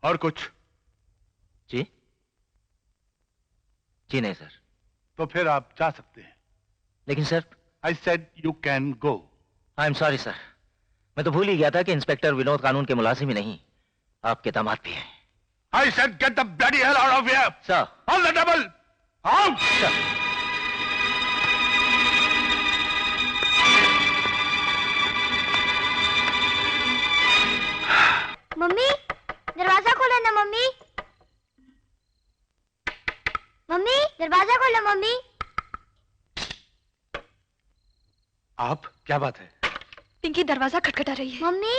और कुछ? जी नहीं सर। तो फिर आप जा सकते हैं। लेकिन sir, I said you can go. I am sorry sir, मैं तो भूल ही गया था कि इंस्पेक्टर विनोद कानून के मुलाजिम ही नहीं, आपके दामाद भी हैं। I said get the bloody hell out of here. Sir. On the double. Out. Sir. Mummy, दरवाजा खोलो ना मम्मी। मम्मी, दरवाजा खोलो मम्मी। आप, क्या बात है? पिंकी दरवाजा खटखटा रही है। मम्मी।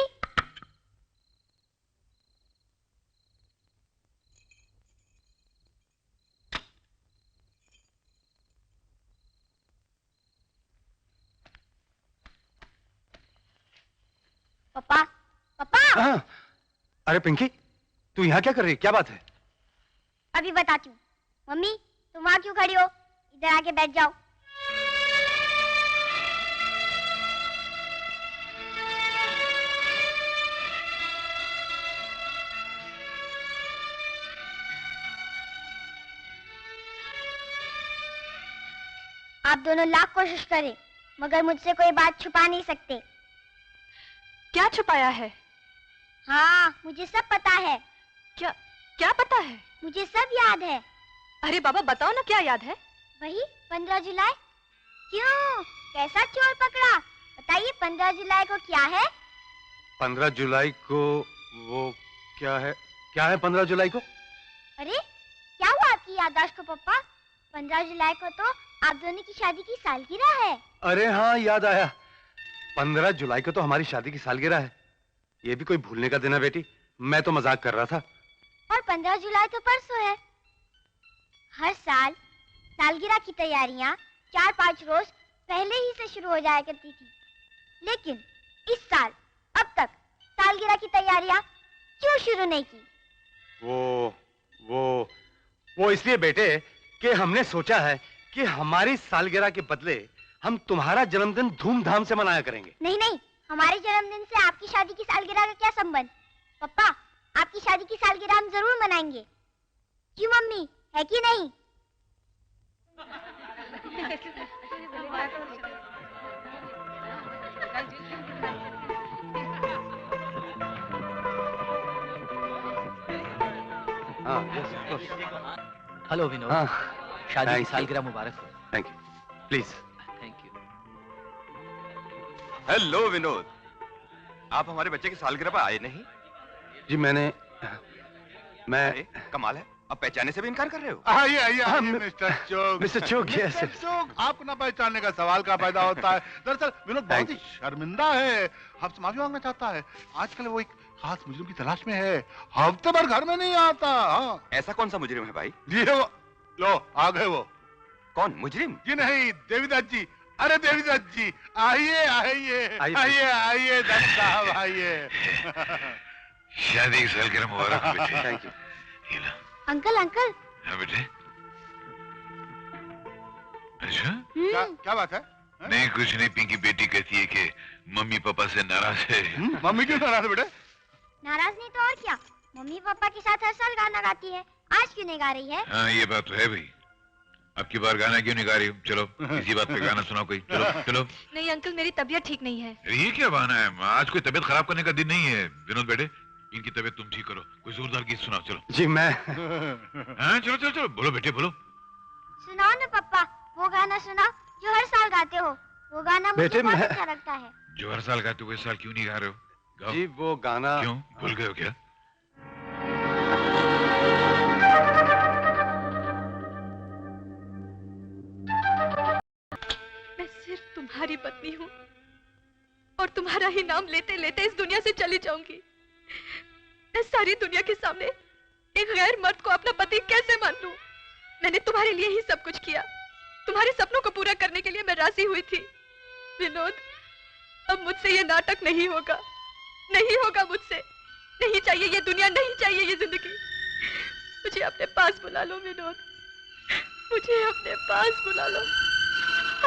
पापा, पापा। हाँ। अरे पिंकी, तू यहाँ क्या कर रही है? क्या बात है? अभी बताती हूँ। मम्मी, तुम वहां क्यों खड़ी हो? इधर आके बैठ जाओ। आप दोनों लाख कोशिश करें, मगर मुझसे कोई बात छुपा नहीं सकते। क्या छुपाया है? हाँ, मुझे सब पता है। क्या क्या पता है? मुझे सब याद है। अरे बाबा बताओ ना, क्या याद है? वही 15 जुलाई। क्यों, कैसा चोर पकड़ा? बताइए 15 जुलाई को क्या है? 15 जुलाई को वो क्या है? क्या है 15 जुलाई को? अरे क्या हुआ आपकी याददाश्त को पप्पा? 15 जुलाई को तो आप दोनों की शादी की सालगिरह है। अरे हाँ, याद आया। 15 जुलाई को तो हमारी शादी की सालगिरह है। ये भी कोई भूलने का दिन है बेटी? मैं तो मजाक कर रहा था। और 15 जुलाई तो परसों है। हर साल सालगिरह की तैयारियां 4-5 रोज पहले ही से शुरू हो जाया करती थी, लेकिन इस साल अब तक सालगिरह की तैयारियां क्यों शुरू नहीं की? वो इसलिए बेटे कि हमने सोचा है कि हमारी सालगिरह के बदले हम तुम्हारा जन्मदिन धूमधाम से मनाया करेंगे। नहीं नहीं, हमारे जन्मदिन से आपकी शादी की सालगिरह का क्या संबंध? पप्पा, आपकी शादी की सालगिरह हम जरूर मनाएंगे। क्यों मम्मी, है कि नहीं? हेलो विनोद। शादी की सालगिरह मुबारक हो। Thank you. Please. Thank you. Hello Vinod, आप हमारे बच्चे की सालगिरह पर आए नहीं? जी मैं कमाल है, अब पहचाने से भी इनकार कर रहे हो? आइए आइए मिस्टर चोक। मिस्टर चोक, मिस्टर चोक, आपको ना पहचानने का सवाल का पैदा होता है। दरअसल विनोद बहुत ही शर्मिंदा है, आपसे माफी मांगना चाहता है। आजकल वो एक खास मुजरिम की तलाश में है, हफ्ते भर घर में नहीं आता। हाँ। ऐसा कौन सा मुजरिम है भाई? जी वो, लो आ गए वो। कौन मुजरिम? जी नहीं, देवीदत्त जी। अरे देवीदत्त जी, आइए आइए आइए आइए दत्त साहब आइए। शादी की सालगिरह मुबारक हो बेटे। Thank you. Uncle uncle. हाँ बेटे। अच्छा? क्या बात है? नहीं कुछ नहीं, पिंकी बेटी कहती है कि मम्मी पापा से नाराज है। मम्मी क्यों नाराज है बेटे? नाराज नहीं तो और क्या, मम्मी पापा के साथ हर साल गाना गाती है, आज क्यों नहीं गा रही है? हाँ ये बात तो है भाई, अब की बार गाना क्यों नहीं गा रही? चलो इसी बात पे गाना सुनाओ कोई। चलो चलो। नहीं अंकल, मेरी तबीयत ठीक नहीं है। ये क्या बहाना है? आज कोई तबीयत खराब करने का दिन नहीं है। विनोद बेटे, इनकी तबीयत तुम ठीक करो, कोई जोरदार गीत सुनाओ। चलो। जी मैं। हाँ चलो चलो चलो, बोलो बेटे बोलो। सुनाओ ना पप्पा, वो गाना सुनाओ जो हर साल गाते हो। वो गाना मुझे बहुत अच्छा लगता है। जो हर साल गाते हो इस साल क्यों नहीं गा रहे हो? गाओ। जी वो गाना। क्यों भूल गए हो क्या? मैं सिर्फ तुम्हारी पत्नी हूँ और तुम्हारा ही नाम लेते लेते इस दुनिया से चली जाऊंगी। मैं सारी दुनिया के सामने एक गैर मर्द को अपना पति कैसे मान लूं? मैंने तुम्हारे लिए ही सब कुछ किया, तुम्हारे सपनों को पूरा करने के लिए मैं राजी हुई थी। विनोद, अब मुझसे ये नाटक नहीं होगा, नहीं होगा मुझसे। नहीं चाहिए ये दुनिया, नहीं चाहिए ये जिंदगी। मुझे अपने पास बुला लो विनोद, मुझे अपने पास बुला लो,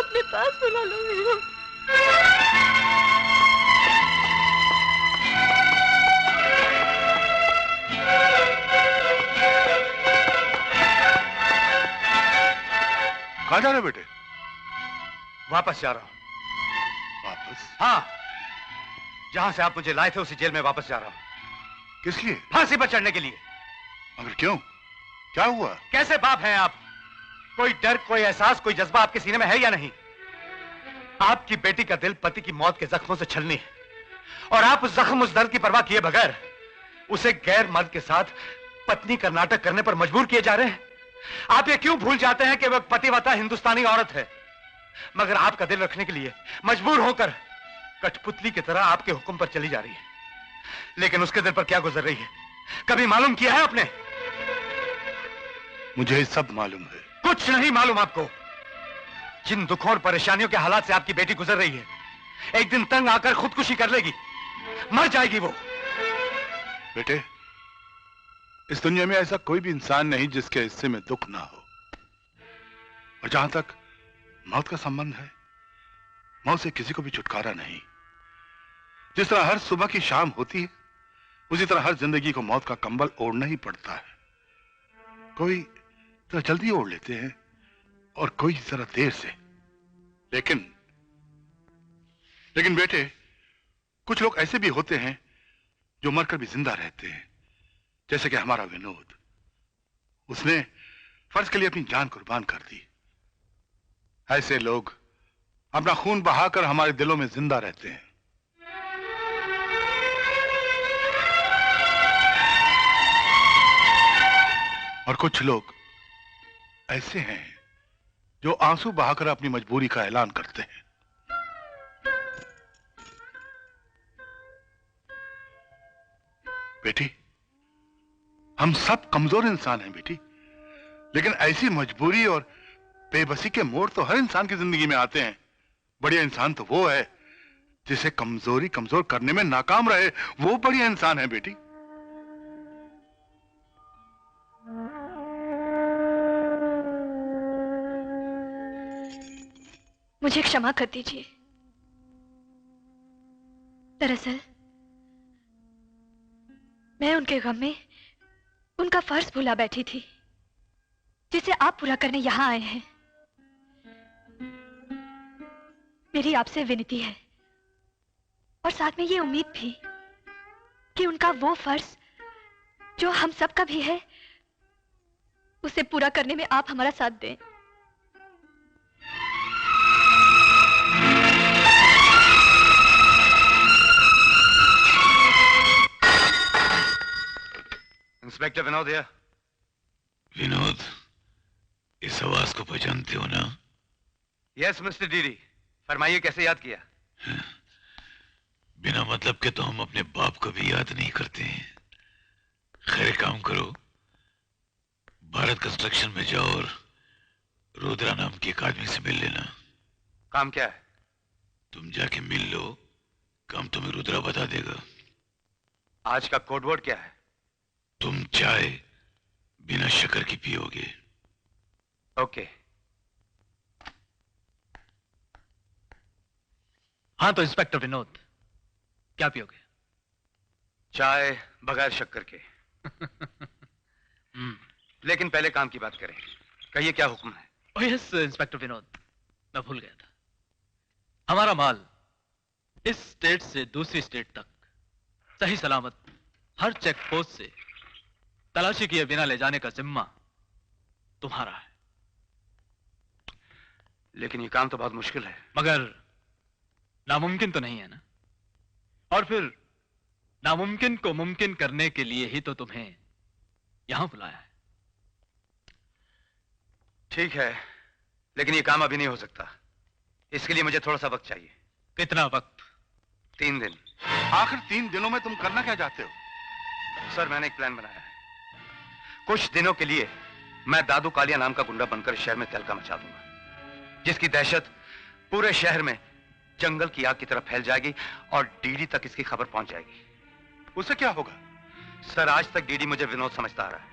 अपने पास बुला लो विनोद। कहाँ जा रहे बेटे? वापस जा रहा हूँ। वापस? हाँ, जहां से आप मुझे लाए थे उसी जेल में वापस जा रहा हूँ। किस लिए? फांसी पर चढ़ने के लिए। मगर क्यों? क्या हुआ? कैसे बाप हैं आप? कोई डर, कोई एहसास, कोई जज्बा आपके सीने में है या नहीं? आपकी बेटी का दिल पति की मौत के जख्मों से छलनी है और आप उस जख्म, उस दर्द की परवाह किए बगैर उसे गैर मर्द के साथ पत्नी का नाटक करने पर मजबूर किए जा रहे हैं। आप ये क्यों भूल जाते हैं कि वह पतिव्रता हिंदुस्तानी औरत है, मगर आपका दिल रखने के लिए मजबूर होकर कठपुतली की तरह आपके हुक्म पर चली जा रही है। लेकिन उसके दिल पर क्या गुजर रही है, कभी मालूम किया है आपने? मुझे सब मालूम है। कुछ नहीं मालूम आपको। जिन दुखों और परेशानियों के हालात से आपकी बेटी गुजर रही है, एक दिन तंग आकर खुदकुशी कर लेगी, मर जाएगी वो। बेटे, इस दुनिया में ऐसा कोई भी इंसान नहीं जिसके हिस्से में दुख ना हो। और जहां तक मौत का संबंध है, मौत से किसी को भी छुटकारा नहीं। जिस तरह हर सुबह की शाम होती है, उसी तरह हर जिंदगी को मौत का कंबल ओढ़ना ही पड़ता है। कोई जरा जल्दी ओढ़ लेते हैं और कोई जरा देर से। लेकिन बेटे, कुछ लोग ऐसे भी होते हैं जो मरकर भी जिंदा रहते हैं, जैसे कि हमारा विनोद। उसने फर्ज के लिए अपनी जान कुर्बान कर दी। ऐसे लोग अपना खून बहाकर हमारे दिलों में जिंदा रहते हैं। और कुछ लोग ऐसे हैं जो आंसू बहाकर अपनी मजबूरी का ऐलान करते हैं। बेटी, हम सब कमजोर इंसान हैं बेटी, लेकिन ऐसी मजबूरी और बेबसी के मोड़ तो हर इंसान की जिंदगी में आते हैं। बढ़िया इंसान तो वो है जिसे कमजोरी कमजोर करने में नाकाम रहे, वो बढ़िया इंसान है बेटी। मुझे क्षमा कर दीजिए। दरअसल मैं उनके गम में उनका फर्ज भुला बैठी थी, जिसे आप पूरा करने यहां आए हैं। मेरी आपसे विनती है और साथ में ये उम्मीद भी कि उनका वो फर्ज जो हम सब का भी है, उसे पूरा करने में आप हमारा साथ दें। इंस्पेक्टर विनोद है। विनोद, इस आवाज को पहचानते हो ना? यस मिस्टर डीडी, फरमाइए कैसे याद किया? बिना मतलब के तो हम अपने बाप को भी याद नहीं करते हैं। खैर, काम करो, भारत कंस्ट्रक्शन में जाओ और रुद्रा नाम के एक आदमी से मिल लेना। काम क्या है? तुम जाके मिल लो, काम तुम्हें रुद्रा बता देगा। आज का कोडवर्ड क्या है? तुम चाय बिना शक्कर की पियोगे। ओके। हाँ तो इंस्पेक्टर विनोद, क्या पियोगे? चाय बगैर शक्कर के। लेकिन पहले काम की बात करें। कहिए क्या हुक्म है? ओह यस इंस्पेक्टर विनोद, मैं भूल गया था। हमारा माल इस स्टेट से दूसरी स्टेट तक सही सलामत हर चेक पोस्ट से तलाशी किए बिना ले जाने का जिम्मा तुम्हारा है। लेकिन ये काम तो बहुत मुश्किल है। मगर नामुमकिन तो नहीं है ना? और फिर नामुमकिन को मुमकिन करने के लिए ही तो तुम्हें यहां बुलाया है। ठीक है, लेकिन ये काम अभी नहीं हो सकता। इसके लिए मुझे थोड़ा सा वक्त चाहिए। कितना वक्त? 3 दिन। आखिर 3 दिनों में तुम करना क्या चाहते हो? सर, मैंने एक प्लान बनाया है। कुछ दिनों के लिए मैं दादू कालिया नाम का गुंडा बनकर शहर में तहलका मचा दूंगा, जिसकी दहशत पूरे शहर में जंगल की आग की तरह फैल जाएगी और डीडी तक इसकी खबर पहुंच जाएगी। उससे क्या होगा? सर, आज तक डीडी मुझे विनोद समझता आ रहा है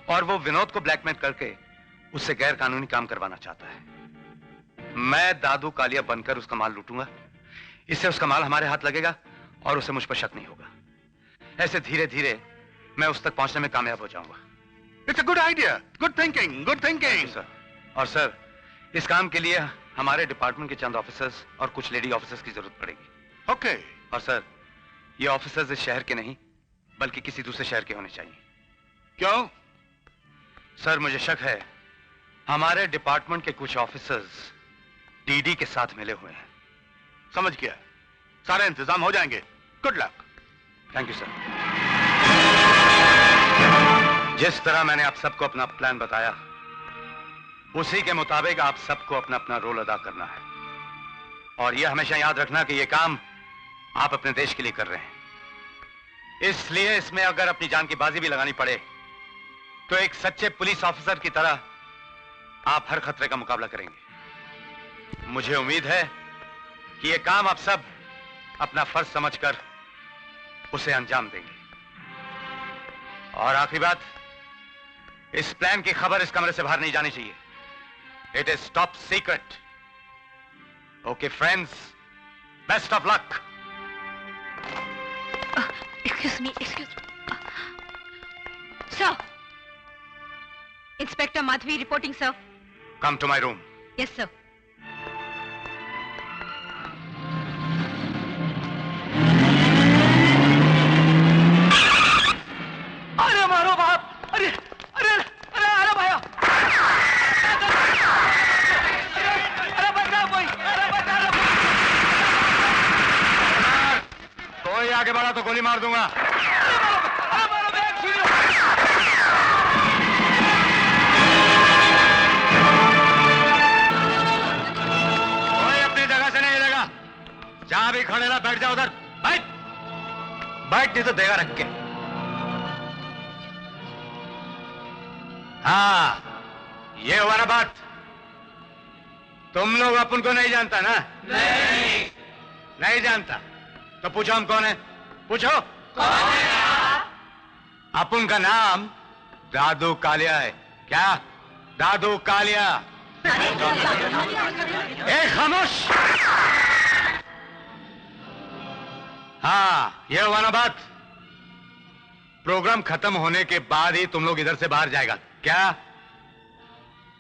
और वो विनोद को ब्लैकमेल करके उससे गैर कानूनी काम करवाना चाहता है। मैं दादू कालिया बनकर उसका माल लूटूंगा। इससे उसका माल हमारे हाथ लगेगा और उसे मुझ पर शक नहीं होगा। ऐसे धीरे धीरे मैं उस तक पहुंचने में कामयाब हो जाऊंगा। It's a good idea, good thinking, good thinking. Sir, और सर, इस काम के लिए हमारे डिपार्टमेंट के चंद ऑफिसर्स और कुछ लेडी ऑफिसर्स की जरूरत पड़ेगी। ओके। और सर, ये ऑफिसर्स इस शहर के नहीं बल्कि किसी दूसरे शहर के होने चाहिए। क्यों? सर, मुझे शक है हमारे डिपार्टमेंट के कुछ ऑफिसर्स डीडी के साथ मिले हुए हैं। समझ गया, सारे इंतजाम हो जाएंगे। Good luck. Thank you sir. जिस तरह मैंने आप सबको अपना प्लान बताया, उसी के मुताबिक आप सबको अपना अपना रोल अदा करना है। और यह हमेशा याद रखना कि यह काम आप अपने देश के लिए कर रहे हैं, इसलिए इसमें अगर अपनी जान की बाजी भी लगानी पड़े तो एक सच्चे पुलिस ऑफिसर की तरह आप हर खतरे का मुकाबला करेंगे। मुझे उम्मीद है कि यह काम आप सब अपना फर्ज समझकर उसे अंजाम देंगे। और आखिरी बात, इस प्लान की खबर इस कमरे से बाहर नहीं जानी चाहिए। It is top secret. Okay friends, best of luck. Excuse me, sir. Inspector Madhavi reporting, sir. Come to my room. Yes sir. अरे मारो बाप! अरे अरे अरे अरे भैया! अरे बचा कोई! अरे बचा! कोई आगे बढ़ा तो गोली मार दूंगा। कोई अपनी जगह से नहीं हिलेगा। जहां भी खड़े रहा, बैठ जाओ उधर। बैठ बैठ, नहीं तो देगा रख के। हाँ, ये हुआ ना बात। तुम लोग अपन को नहीं जानता ना? नहीं जानता तो पूछो हम कौन है। पूछो कौन है? अपन का नाम दादू कालिया है। क्या? दादू कालिया। खामोश। हाँ, ये हुआ ना बात। प्रोग्राम खत्म होने के बाद ही तुम लोग इधर से बाहर जाएगा। क्या?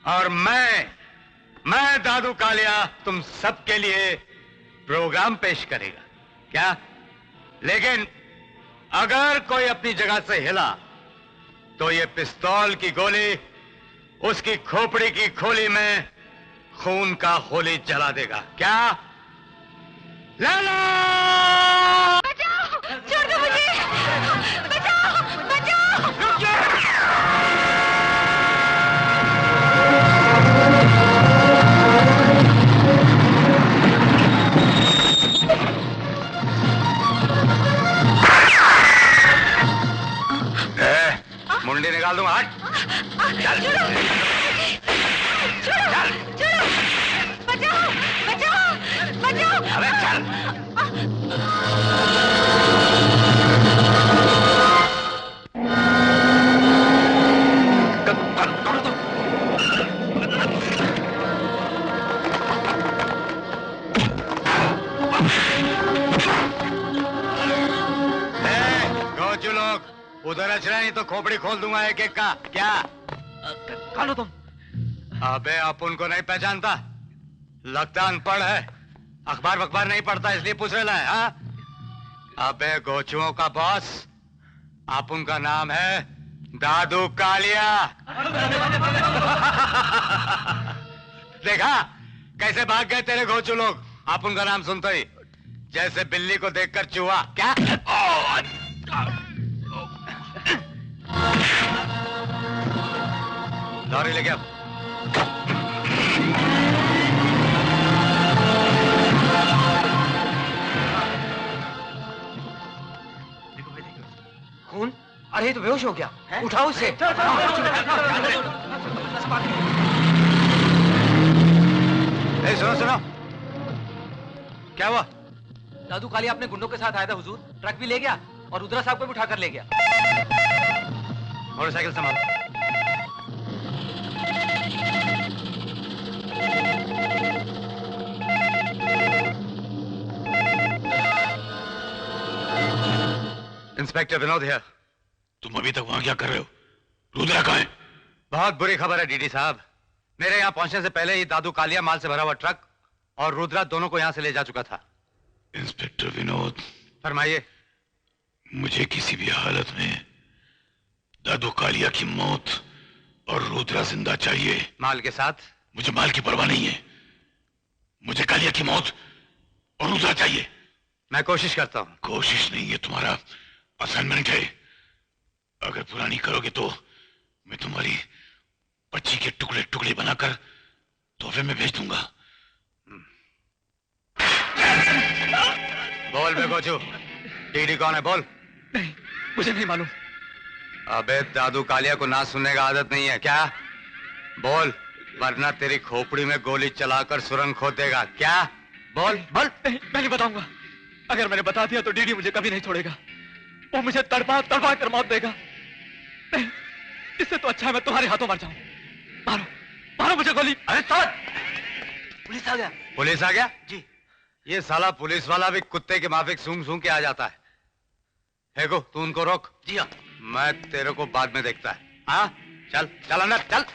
और मैं दादू कालिया तुम सबके लिए प्रोग्राम पेश करेगा। क्या? लेकिन अगर कोई अपनी जगह से हिला तो ये पिस्तौल की गोली उसकी खोपड़ी की खोली में खून का होली जला देगा। क्या? लाला! बचाओ! छोड़ दो मुझे! बचाओ! बचाओ! रुक जाओ! मुंडी निकाल दूंगा। हट! चल! छोड़ो! छोड़ो! बचाओ! बचाओ! बचाओ! अबे चल! गोचू लोग उधर अच रहे, नहीं तो खोपड़ी खोल दूंगा एक एक का। क्या? कालो तुम। अबे अपन को नहीं पहचानता? लगता अनपढ़ है, अखबार वखबार नहीं पढ़ता इसलिए पूछ रहा है। हाँ? अबे गोचुओं का बॉस, अपन का नाम है दादू कालिया। देखा कैसे भाग गए तेरे गोचू लोग अपन का नाम सुनते ही, जैसे बिल्ली को देखकर चूहा। क्या? लॉरी ले गया। खून? अरे ये तो बेहोश हो गया। उठाओ इसे। सुनो सुनो, क्या हुआ? दादू कालिया अपने गुंडों के साथ आया था हुजूर। ट्रक भी ले गया और रुद्रा साहब को भी उठाकर ले गया। मोटरसाइकिल संभाल। इंस्पेक्टर विनोद है। तुम अभी तक वहां क्या कर रहे हो? रुद्रा कहाँ है? बहुत बुरी खबर है डीडी साहब। मेरे यहाँ पहुंचने से पहले ही दादू कालिया माल से भरा हुआ ट्रक और रुद्रा दोनों को यहाँ से ले जा चुका था। इंस्पेक्टर विनोद, फरमाइए। मुझे किसी भी हालत में दादू कालिया की मौत और रुद्रा जिंदा चाहिए। माल के साथ? मुझे माल की परवाह नहीं है, मुझे कालिया की मौत और रुद्रा चाहिए। मैं कोशिश करता हूं। कोशिश नहीं, ये तुम्हारा असाइनमेंट है। अगर पूरा नहीं करोगे तो मैं तुम्हारी बच्ची के टुकड़े टुकड़े बनाकर तोहफे में भेज दूंगा। बोल बे गोचू, डीडी कौन है? बोल। नहीं, मुझे नहीं मालूम। अबे दादू कालिया को ना सुनने का आदत नहीं है क्या? बोल, वरना तेरी खोपड़ी में गोली चलाकर सुरंग खोद देगा। क्या? बोल बोल। नहीं, मैं नहीं बताऊंगा। अगर मैंने बता दिया तो डीडी मुझे कभी नहीं छोड़ेगा। वो मुझे तड़पा तड़पा कर मौत देगा। नहीं, इससे तो अच्छा है मैं तुम्हारे हाथों मर जाऊं। मारो मारो मुझे गोली। अरे पुलिस आ गया। पुलिस आ गया? जी। ये साला पुलिस वाला भी कुत्ते के माफिक सूंघ सूंघ के आ जाता है। हेगो, तू उनको रोक। जी हाँ। मैं तेरे को बाद में देखता है। हाँ, चल चल अंदर चल।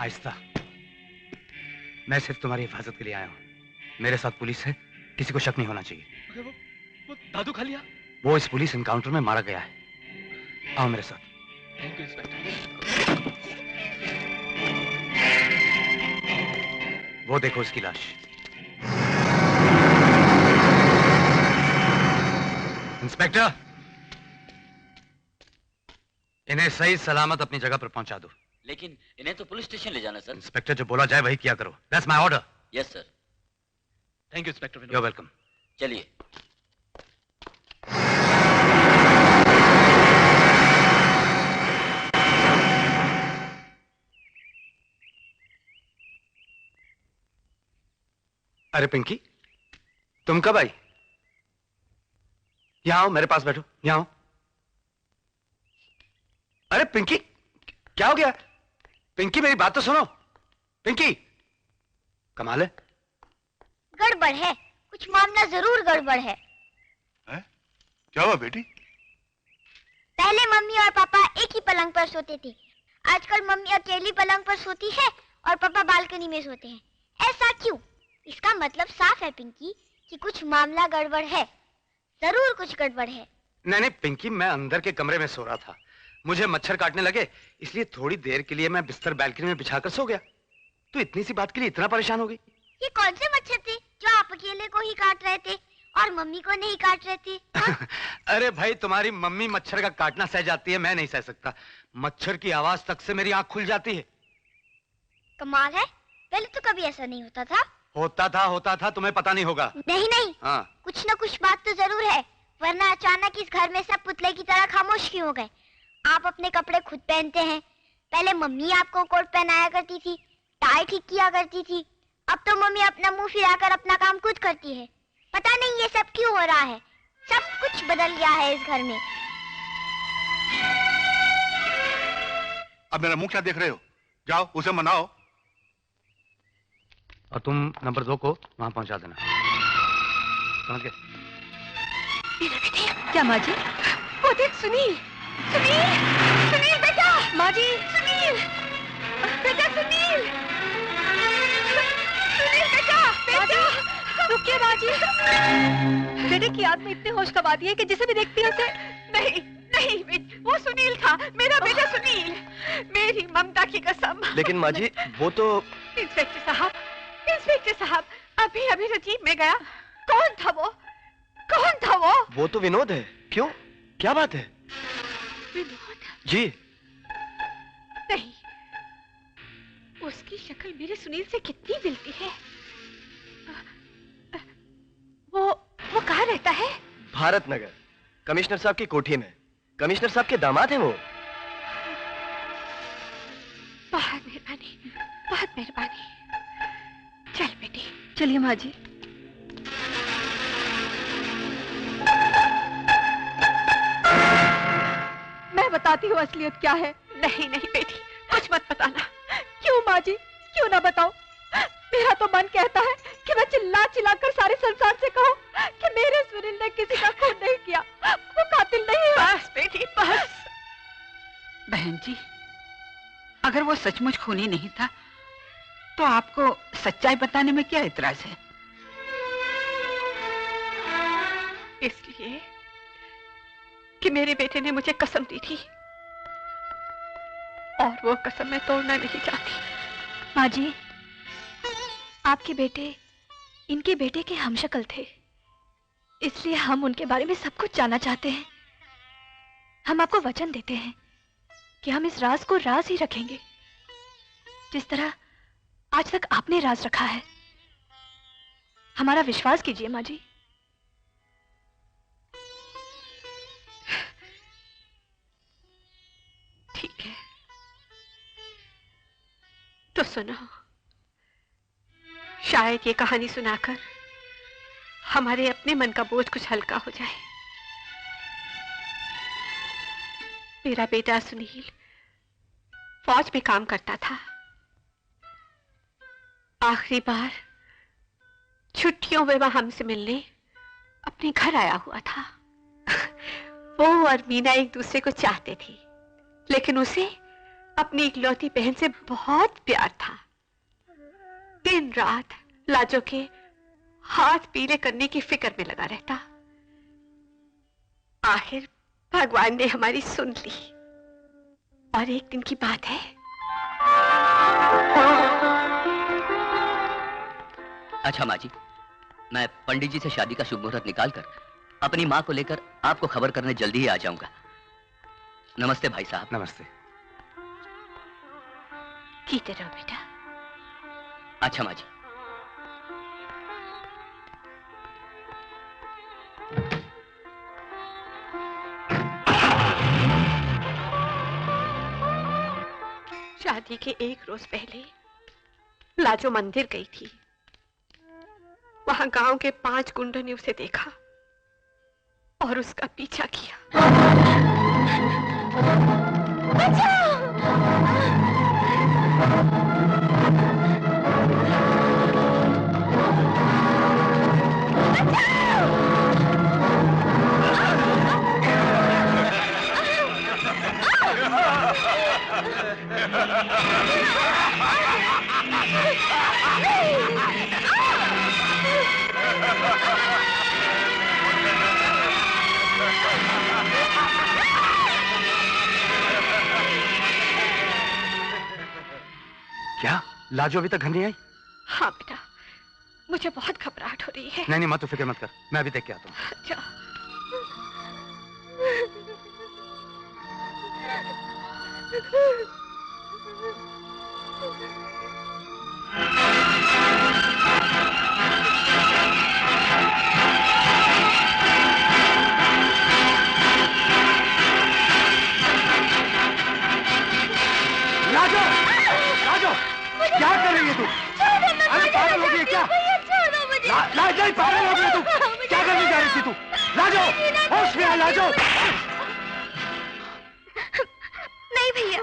आहिस्ता। मैं सिर्फ तुम्हारी हिफाजत के लिए आया हूं। मेरे साथ पुलिस है, किसी को शक नहीं होना चाहिए। अरे वो दादू कालिया? वो इस पुलिस एनकाउंटर में मारा गया है। आओ मेरे साथ। Thank you inspector. वो देखो इसकी लाश। इंस्पेक्टर, इन्हें सही सलामत अपनी जगह पर पहुंचा दो। लेकिन इन्हें तो पुलिस स्टेशन ले जाना सर। इंस्पेक्टर, जो बोला जाए वही किया करो। That's my order. Yes sir. Thank you inspector Vinod. You are welcome. चलिए। अरे पिंकी, तुम कब आई? यहां आओ, मेरे पास बैठो। यहां आओ। अरे पिंकी, क्या हो गया? पिंकी, मेरी बात तो सुनो। पिंकी, कमाल है। गड़बड़ है, कुछ मामला जरूर गड़बड़ है। क्या हुआ बेटी? पहले मम्मी और पापा एक ही पलंग पर सोते थे। आजकल मम्मी अकेली पलंग पर सोती है और पापा बालकनी में सोते हैं। ऐसा क्यों? इसका मतलब साफ है पिंकी कि कुछ मामला गड़बड़ है। जरूर कुछ गड़बड़ है। नहीं नहीं पिंकी, मैं अंदर के कमरे में सो रहा था। मुझे मच्छर काटने लगे, इसलिए थोड़ी देर के लिए मैं बिस्तर बालकनी में बिछाकर सो गया। तो इतनी सी बात के लिए इतना परेशान हो गई? ये कौन से मच्छर थे जो आप अकेले को ही काट रहे थे और मम्मी को नहीं काट रहे थे? हाँ? अरे भाई, तुम्हारी मम्मी मच्छर का काटना सह जाती है, मैं नहीं सह सकता। मच्छर की आवाज तक से मेरी आंख खुल जाती है। कमाल है, पहले तो कभी ऐसा नहीं होता था। होता था, तुम्हें पता नहीं होगा। नहीं नहीं, हाँ। कुछ न कुछ बात तो जरूर है, वरना अचानक इस घर में सब पुतले की तरह खामोश क्यों हो गए? आप अपने कपड़े खुद पहनते हैं। पहले मम्मी आपको कोट पहनाया करती थी, टाई ठीक किया करती थी। अब तो मम्मी अपना मुंह फिराकर अपना काम खुद करती है। पता नहीं ये सब क्यों हो रहा है। सब कुछ बदल गया है इस घर में। अब मेरा मुंह क्या देख रहे हो? जाओ उसे मनाओ। और तुम नंबर 2 को वहां पहुंचा देना। समझ गए? क्या माँ जी? वो देख सुनील। सुनील, सुनील बेटा। माँ जी। सुनील बेटा, सुनील। सुनील बेटा, बेटा। रुकिए माँ जी। बेटे की याद में इतने होश गंवा दिए कि जिसे भी देखती है उसे। नहीं नहीं, वो सुनील था, मेरा बेटा सुनील। मेरी ममता की कसम। लेकिन माँ जी, वो तो इंस्पेक्टर साहब, अभी अभी रजीब में गया। कौन था वो? कौन था वो? वो तो विनोद है। क्यों, क्या बात है? विनोद? जी नहीं, उसकी शक्ल मेरे सुनील से कितनी मिलती है। वो कहाँ रहता है? भारत नगर, कमिश्नर साहब की कोठी में। कमिश्नर साहब के दामाद हैं वो। बहुत मेहरबानी, बहुत मेहरबानी। चल बेटी। चलिए माँ जी। मैं बताती हूँ असलियत क्या है। नहीं नहीं बेटी, कुछ मत बताना। क्यों माँ जी, क्यों ना बताओ? मेरा तो मन कहता है कि मैं चिल्ला चिल्ला कर सारे संसार से कहूँ कि मेरे सुनील ने किसी का खून नहीं किया, वो कातिल नहीं है। बस बेटी बस। बहन जी, अगर वो सचमुच खूनी नहीं था तो आपको सच्चाई बताने में क्या इतराज है? इसलिए कि मेरे बेटे ने मुझे कसम दी थी और वो कसम मैं तोड़ना नहीं चाहती। माँ जी, आपके बेटे इनके बेटे के हमशक्ल थे, इसलिए हम उनके बारे में सब कुछ जानना चाहते हैं। हम आपको वचन देते हैं कि हम इस राज को राज ही रखेंगे, जिस तरह आज तक आपने राज रखा है। हमारा विश्वास कीजिए माँ जी। ठीक है, तो सुनो। शायद ये कहानी सुनाकर हमारे अपने मन का बोझ कुछ हल्का हो जाए। मेरा बेटा सुनील फौज में काम करता था। आखिरी बार छुट्टियों में वह हमसे मिलने अपने घर आया हुआ था। वो और मीना एक दूसरे को चाहते थे, लेकिन उसे अपनी इकलौती बहन से बहुत प्यार था। दिन रात लाजो के हाथ पीले करने की फिक्र में लगा रहता। आखिर भगवान ने हमारी सुन ली और एक दिन की बात है। अच्छा माँ जी, मैं पंडित जी से शादी का शुभ मुहूर्त निकालकर अपनी माँ को लेकर आपको खबर करने जल्दी ही आ जाऊंगा। नमस्ते भाई साहब। नमस्ते। कीते रहो बेटा। अच्छा माँ जी। शादी के एक रोज पहले लाजो मंदिर गई थी। वहां गांव के 5 गुंडों ने उसे देखा और उसका पीछा किया। क्या लाजो अभी तक घर नहीं आई? हाँ बेटा, मुझे बहुत घबराहट हो रही है। नहीं माँ, तू फिक्र मत कर, मैं अभी देख के आता हूँ। अच्छा। लाजो, लाजो, क्या कर रही है तू? अरे पागल हो गई है क्या? लाजो, पागल हो गई है तू? क्या करने जा रही थी तू? लाजो, होश में आ लाजो। नहीं भैया,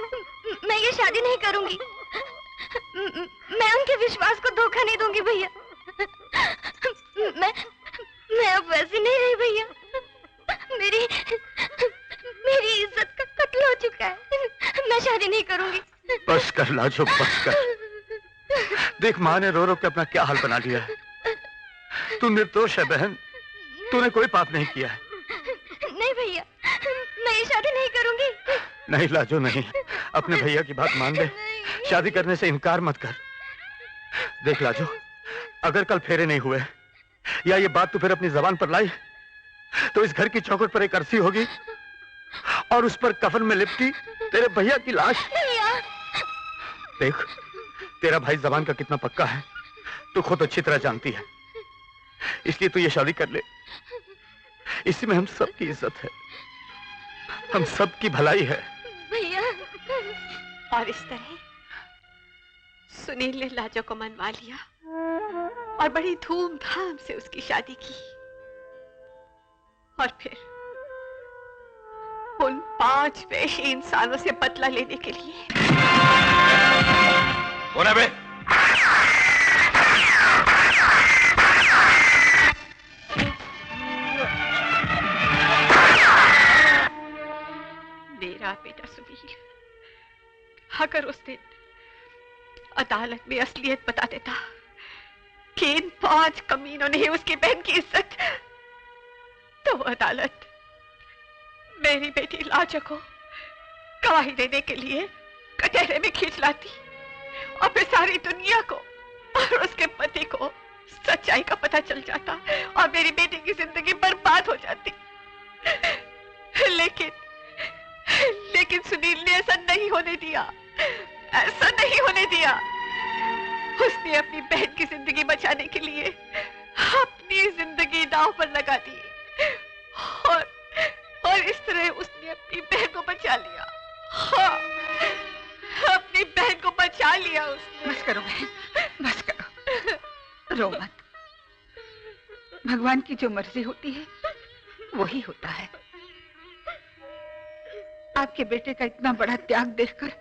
मैं ये शादी नहीं करूंगी। मैं उनके विश्वास को धोखा नहीं दूंगी भैया। मैं अब वैसी नहीं रही भैया। मेरी इज्जत का कत्ल हो चुका है। मैं शादी नहीं करूंगी। बस कर लाजो, बस कर। देख माँ ने रो रो के अपना क्या हाल बना लिया है। तू निर्दोष है बहन, तूने कोई पाप नहीं किया है। नहीं भैया, मैं ये शादी नहीं करूंगी। नहीं लाजो नहीं, अपने भैया की बात मान ले, शादी करने से इनकार मत कर। देख लाजो, अगर कल फेरे नहीं हुए या ये बात तू फिर अपनी जबान पर लाई तो इस घर की चौखट पर एक अरसी होगी और उस पर कफन में लिपटी तेरे भैया की लाश। देख, तेरा भाई जबान का कितना पक्का है तू खुद अच्छी तरह जानती है, इसलिए तू ये शादी कर ले। इसी में हम सबकी इज्जत है, हम सबकी भलाई है भैया। और इस तरह सुनील ने लाजो को मनवा लिया और बड़ी धूमधाम से उसकी शादी की। और फिर उन 5 वैशी इंसानों से बदला लेने के लिए। कौन है बे? मेरा बेटा सुनील, अगर उस दिन अदालत में असलियत बता देता कि इन 5 कमीनों ने उसकी बहन की इज्जत, तो अदालत मेरी बेटी लाजो को गवाही देने के लिए कटहरे में खींच लाती और फिर सारी दुनिया को और उसके पति को सच्चाई का पता चल जाता और मेरी बेटी की जिंदगी बर्बाद हो जाती। लेकिन सुनील ने ऐसा नहीं होने दिया, ऐसा नहीं होने दिया। उसने अपनी बहन की जिंदगी बचाने के लिए अपनी जिंदगी दांव पर लगा दी और इस तरह उसने अपनी बहन को बचा लिया। हाँ, अपनी बहन को बचा लिया उसने। बस करो बहन, बस करो, रो मत। भगवान की जो मर्जी होती है वही होता है। आपके बेटे का इतना बड़ा त्याग देखकर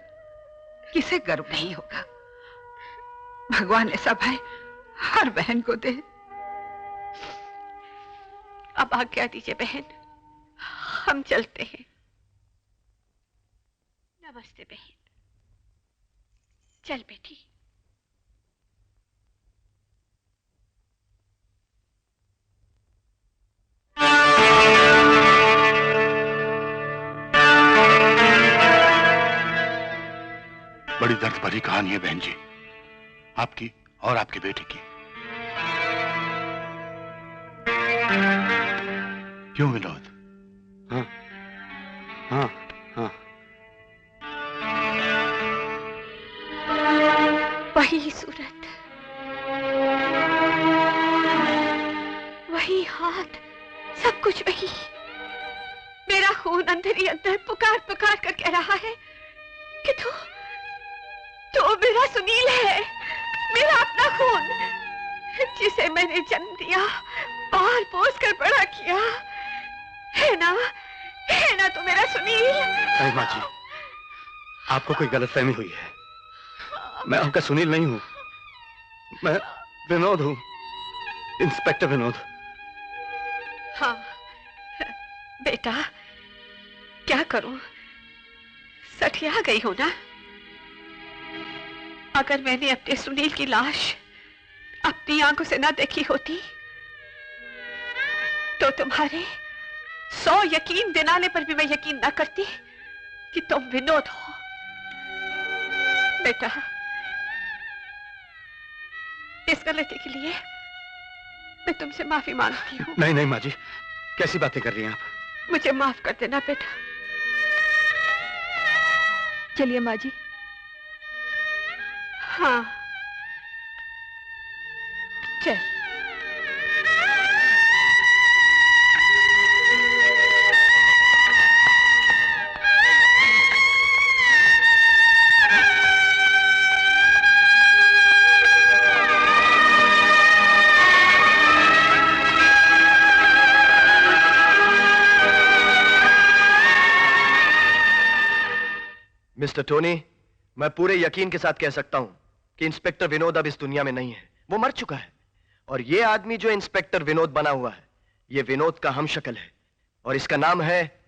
किसे गर्व नहीं होगा। भगवान ऐसा भाई हर बहन को दे। अब आज्ञा दीजिए बहन, हम चलते हैं। नमस्ते बहन। चल बेटी। बड़ी दर्द भरी कहानी है बहन जी, आपकी और आपके बेटे की। क्यों विनोद? हाँ हाँ हाँ। वही सूरत, वही हाथ, सब कुछ वही। मेरा खून अंदर ही अंदर पुकार पुकार कर कह रहा है कि तू मेरा सुनील है, मेरा अपना खून, जिसे मैंने जन्म दिया, पाल पोस कर बड़ा किया। है ना तू मेरा सुनील? नहीं माँ जी, आपको कोई गलतफहमी हुई है। मैं आपका सुनील नहीं हूँ, मैं विनोद हूँ, इंस्पेक्टर विनोद। हाँ बेटा, क्या करूं, सठिया गई हो ना। अगर मैंने अपने सुनील की लाश अपनी आंखों से ना देखी होती तो तुम्हारे 100 यकीन दिलाने पर भी मैं यकीन ना करती कि तुम विनोद हो। बेटा, इस गलती के लिए मैं तुमसे माफी मांगती हूँ। नहीं नहीं माँ जी, कैसी बातें कर रही हैं आप? मुझे माफ कर देना बेटा। चलिए माँ जी। हाँ चल। मिस्टर टोनी, मैं पूरे यकीन के साथ कह सकता हूं कि इंस्पेक्टर विनोद अब इस दुनिया में नहीं है, वो मर चुका है। और ये आदमी जो इंस्पेक्टर विनोद बना हुआ है, ये विनोद का हमशक्ल है और इसका नाम है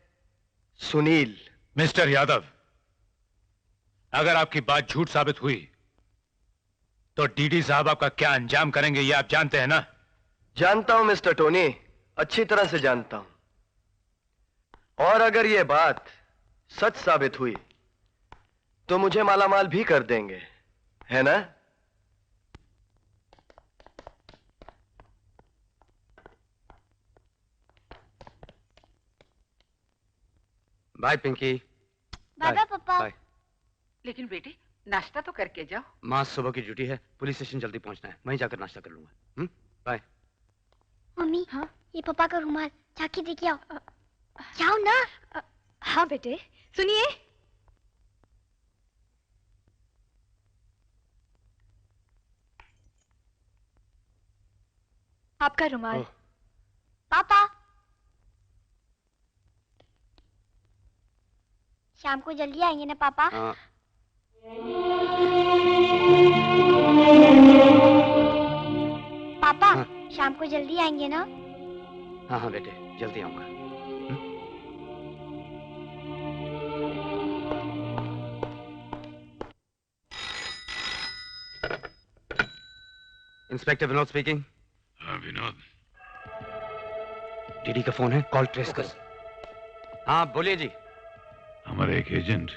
सुनील। मिस्टर यादव, अगर आपकी बात झूठ साबित हुई तो डीडी साहब आपका क्या अंजाम करेंगे ये आप जानते हैं ना? जानता हूं मिस्टर टोनी, अच्छी तरह से जानता हूं। और अगर ये बात सच साबित हुई तो मुझे मालामाल भी कर देंगे, है ना? बाय पिंकी। बाय बाय पापा। बाय। लेकिन बेटी, नाश्ता तो करके जाओ। माँ सुबह की ड्यूटी है, पुलिस स्टेशन जल्दी पहुंचना है, वहीं जाकर नाश्ता कर लूंगा। बाय। मम्मी, हाँ? ये पापा का रुमाल, जाके देख आओ। जाओ ना। हाँ बेटे, सुनिए। आपका रुमाल। पापा। शाम को जल्दी आएंगे ना पापा? हाँ। पापा हाँ। शाम को जल्दी आएंगे ना? हाँ हाँ बेटे, जल्दी आऊंगा। Inspector Vinod speaking. हाँ विनोद। डीडी का फोन है, कॉल ट्रेस कर। हाँ बोलिए जी। हमारा एक agent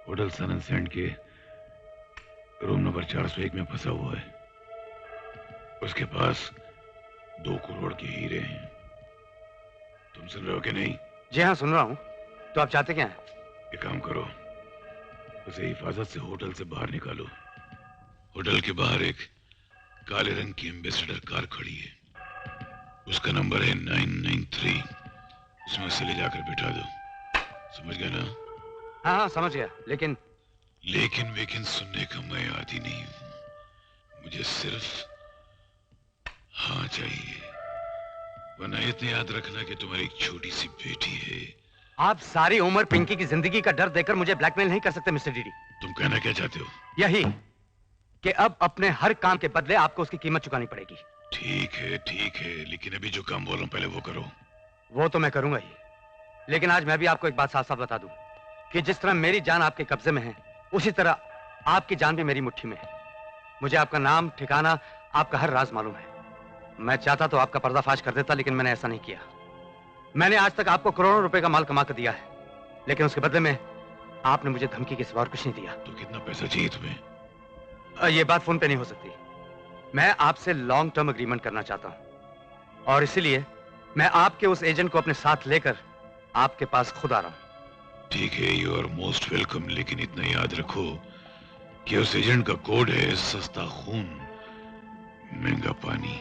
hotel sun and sand के रूम नंबर 401 में फंसा हुआ है। उसके पास 2 करोड़ के हीरे हैं। तुम सुन रहे हो कि नहीं? जी हाँ सुन रहा हूँ। तो आप चाहते क्या हैं? एक काम करो, उसे हिफाजत से होटल से बाहर निकालो। होटल के बाहर एक काले रंग की एम्बेसडर कार खड़ी है, उसका नंबर है 993। उसमें उसे ले जाकर बिठा दो। समझ गया ना? हाँ हाँ समझ गया, लेकिन वेकिन सुनने का मैं आदी नहीं हूं। मुझे सिर्फ हाँ चाहिए। वरना इतने याद रखना कि तुम्हारी एक छोटी सी बेटी है। आप सारी उम्र पिंकी की जिंदगी का डर देकर मुझे ब्लैकमेल नहीं कर सकते मिस्टर डीडी। तुम कहना क्या चाहते हो? यही कि अब अपने हर काम के बदले आपको उसकी कीमत चुकानी पड़ेगी। ठीक है, लेकिन अभी जो काम बोलूं पहले वो करो। वो तो मैं करूंगा ही, लेकिन आज मैं भी आपको एक बात साफ साफ बता दूं कि जिस तरह मेरी जान आपके कब्जे में है, उसी तरह आपकी जान भी मेरी मुट्ठी में है। मुझे आपका नाम, ठिकाना, आपका हर राज मालूम है। मैं चाहता तो आपका पर्दाफाश कर देता, लेकिन मैंने ऐसा नहीं किया। मैंने आज तक आपको करोड़ों रुपए का माल कमा कर दिया है, लेकिन उसके बदले में आपने मुझे धमकी के सिवा और कुछ नहीं दिया। तो कितना पैसा चाहिए तुम्हें? ये बात फोन पे नहीं हो सकती। मैं आपसे लॉन्ग टर्म एग्रीमेंट करना चाहता हूं, और इसीलिए मैं आपके उस एजेंट को अपने साथ लेकर आपके पास खुद आ रहा हूं। ठीक है, यू आर मोस्ट वेलकम, लेकिन इतना याद रखो कि उस एजेंट का कोड है सस्ता खून महंगा पानी।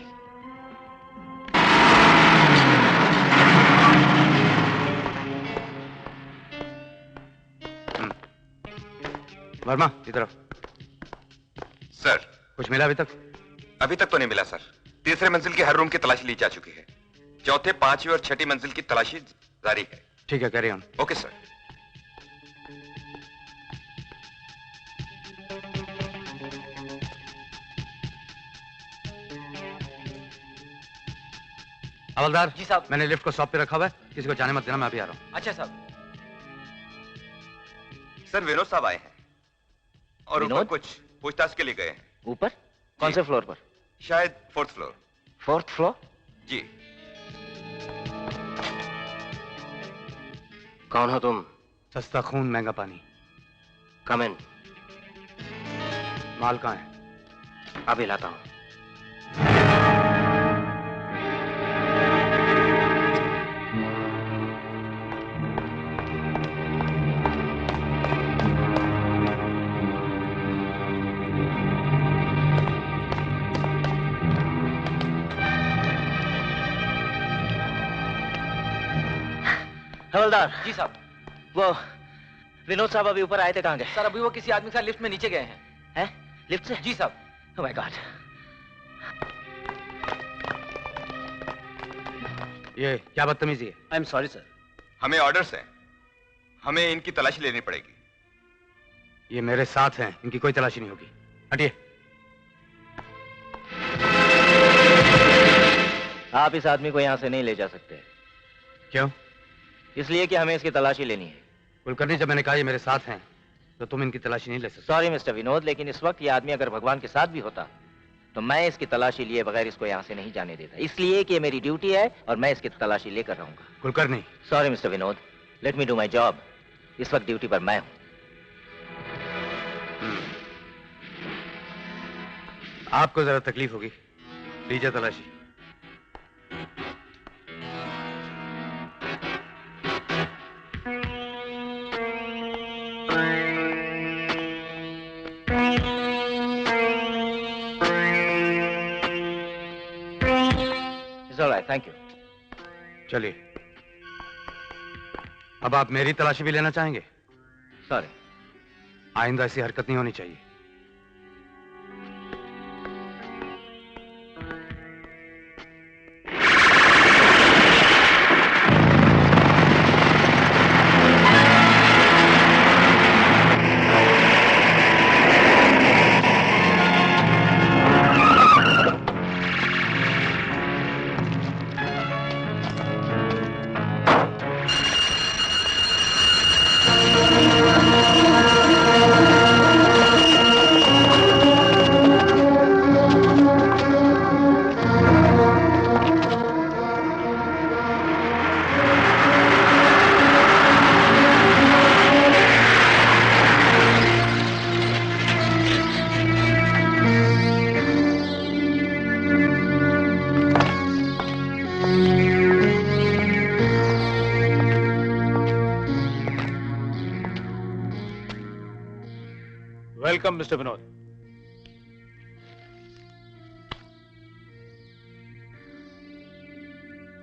वर्मा इधर। सर कुछ मिला अभी तक? अभी तक तो नहीं मिला सर। तीसरे मंजिल की हर रूम की तलाशी ली जा चुकी है। चौथे, पांचवी और छठी मंजिल की तलाशी जारी है। ठीक है, कैरी ऑन। Okay sir. हवलदार जी साहब, मैंने लिफ्ट को शॉप पे रखा हुआ है, किसी को जाने मत देना, मैं अभी आ रहा हूँ। अच्छा साहब। सर विनोद साहब आए हैं और ऊपर कुछ पूछताछ के लिए गए हैं। ऊपर? कौन से फ्लोर पर? शायद 4th फ्लोर। 4th floor? जी। कौन हो तुम? सस्ता खून महंगा पानी। कम इन। माल कहाँ है? अभी लाता हूँ। हवलदार जी साहब। वो विनोद साहब अभी ऊपर आए थे, कहाँ गए? सर अभी वो किसी आदमी के साथ लिफ्ट में नीचे गए हैं। हैं? लिफ्ट से? जी साहब। Oh my God. ये क्या बदतमीजी है? आई एम सॉरी सर। हमें ऑर्डर्स हैं, हमें इनकी तलाशी लेनी पड़ेगी। ये मेरे साथ हैं, इनकी कोई तलाशी नहीं होगी। हटिए। आप इस आदमी को यहां से नहीं ले जा सकते। क्यों? इसलिए कि हमें इसकी तलाशी लेनी है। कुलकर्णी, जब मैंने कहा ये मेरे साथ हैं, तो तुम इनकी तलाशी नहीं ले सकते। सॉरी मिस्टर विनोद, लेकिन इस वक्त ये आदमी अगर भगवान के साथ भी होता तो मैं इसकी तलाशी लिए बगैर इसको यहाँ से नहीं जाने देता, इसलिए कि ये मेरी ड्यूटी है और मैं इसकी तलाशी लेकर रहूंगा। Kulkarni. Sorry mister Vinod, let me do my job. इस वक्त ड्यूटी पर मैं हूं। आपको जरा तकलीफ होगी, लीजिए तलाशी। Thank you. चलिए, अब आप मेरी तलाशी भी लेना चाहेंगे? सॉरी। आइंदा ऐसी हरकत नहीं होनी चाहिए। Welcome mister Vinod.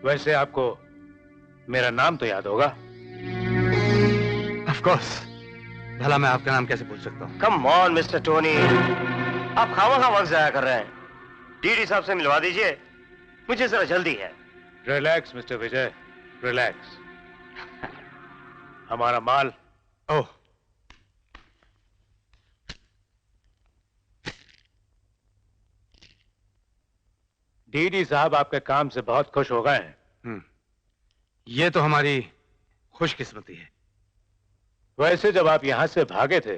वैसे आपको मेरा नाम तो याद होगा। Of course. भला मैं आपका नाम कैसे भूल सकता हूँ? कम ऑन मिस्टर टोनी, आप खामखा वक्त जाया कर रहे हैं। डीडी साहब से मिलवा दीजिए, मुझे जरा जल्दी है। रिलैक्स मिस्टर विजय, रिलैक्स। हमारा माल। ओह, डीडी साहब आपके काम से बहुत खुश हो गए हैं। ये तो हमारी खुशकिस्मती है। वैसे जब आप यहां से भागे थे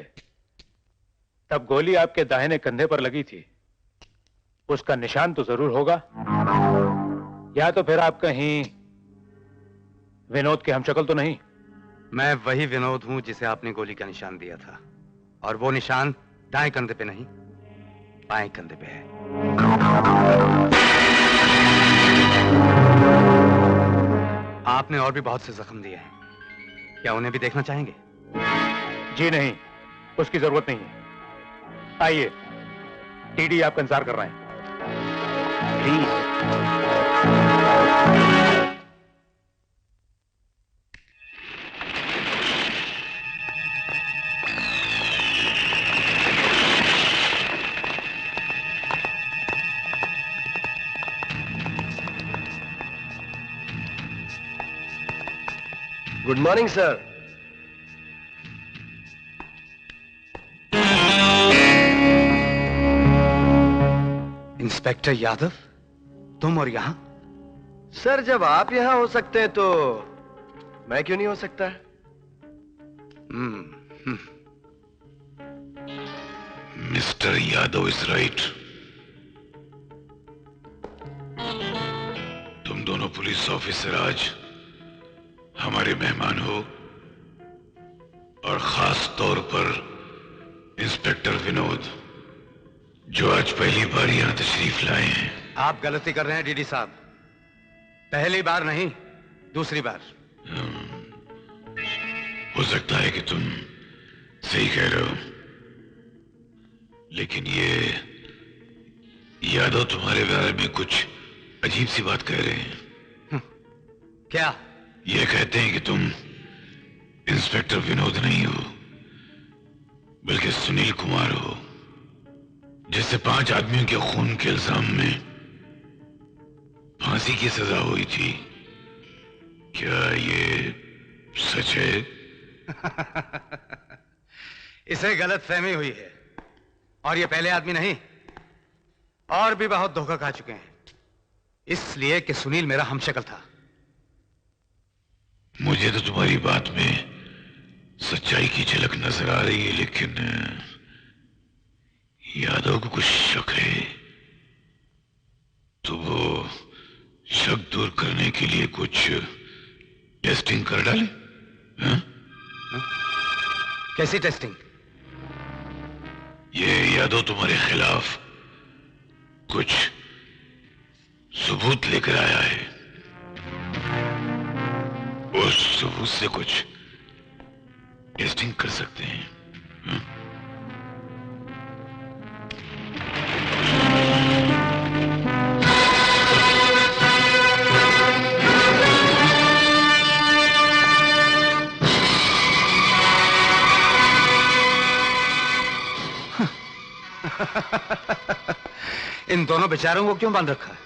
तब गोली आपके दाहिने कंधे पर लगी थी, उसका निशान तो जरूर होगा, या तो फिर आप कहीं विनोद के हमशक्ल तो नहीं? मैं वही विनोद हूं जिसे आपने गोली का निशान दिया था, और वो निशान दाएं कंधे पे नहीं, बाएं कंधे पे है। आपने और भी बहुत से जख्म दिए हैं, क्या उन्हें भी देखना चाहेंगे? जी नहीं, उसकी जरूरत नहीं है। आइए, डीडी आपका इंतजार कर रहे हैं। Please. Good morning sir. Inspector Yadav, तुम और यहां? सर जब आप यहां हो सकते हैं तो मैं क्यों नहीं हो सकता? Mister Yadav is right. तुम दोनों पुलिस ऑफिसर आज हमारे मेहमान हो, और खास तौर पर इंस्पेक्टर विनोद, जो आज पहली बार यहां तशरीफ लाए हैं। आप गलती कर रहे हैं डीडी साहब। पहली बार नहीं, दूसरी बार। हो सकता है कि तुम सही कह रहे हो, लेकिन ये यादव तुम्हारे बारे में कुछ अजीब सी बात कह रहे हैं। क्या? ये कहते हैं कि तुम इंस्पेक्टर विनोद नहीं हो, बल्कि सुनील कुमार हो, जिससे 5 आदमियों के खून के इल्जाम में फांसी की सजा हुई थी। क्या ये सच है? इसे गलत फहमी हुई है, और ये पहले आदमी नहीं, और भी बहुत धोखा खा चुके हैं, इसलिए कि सुनील मेरा हमशक्ल था। मुझे तो तुम्हारी बात में सच्चाई की झलक नजर आ रही है, लेकिन यादव को कुछ शक है, तो वो शक दूर करने के लिए कुछ टेस्टिंग कर डाले। कैसी टेस्टिंग? ये यादव तुम्हारे खिलाफ कुछ सबूत लेकर आया है, उस सबूत से कुछ टेस्टिंग कर सकते हैं। इन दोनों बेचारों को क्यों बांध रखा है?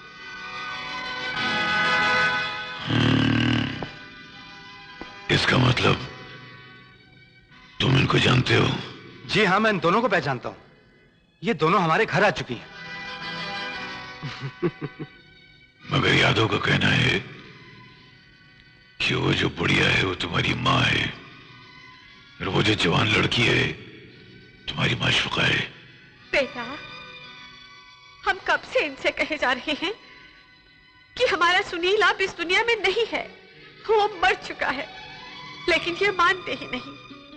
इसका मतलब तुम इनको जानते हो? जी हाँ, मैं इन दोनों को पहचानता हूं। ये दोनों हमारे घर आ चुकी हैं। मगर यादव का कहना है कि वो जो बुढ़िया है वो तुम्हारी माँ है, और वो जो जवान लड़की है तुम्हारी माशूका है। बेटा, हम कब से इनसे कहे जा रहे हैं कि हमारा सुनील अब इस दुनिया में नहीं है, वो मर चुका है, लेकिन ये मानते ही नहीं।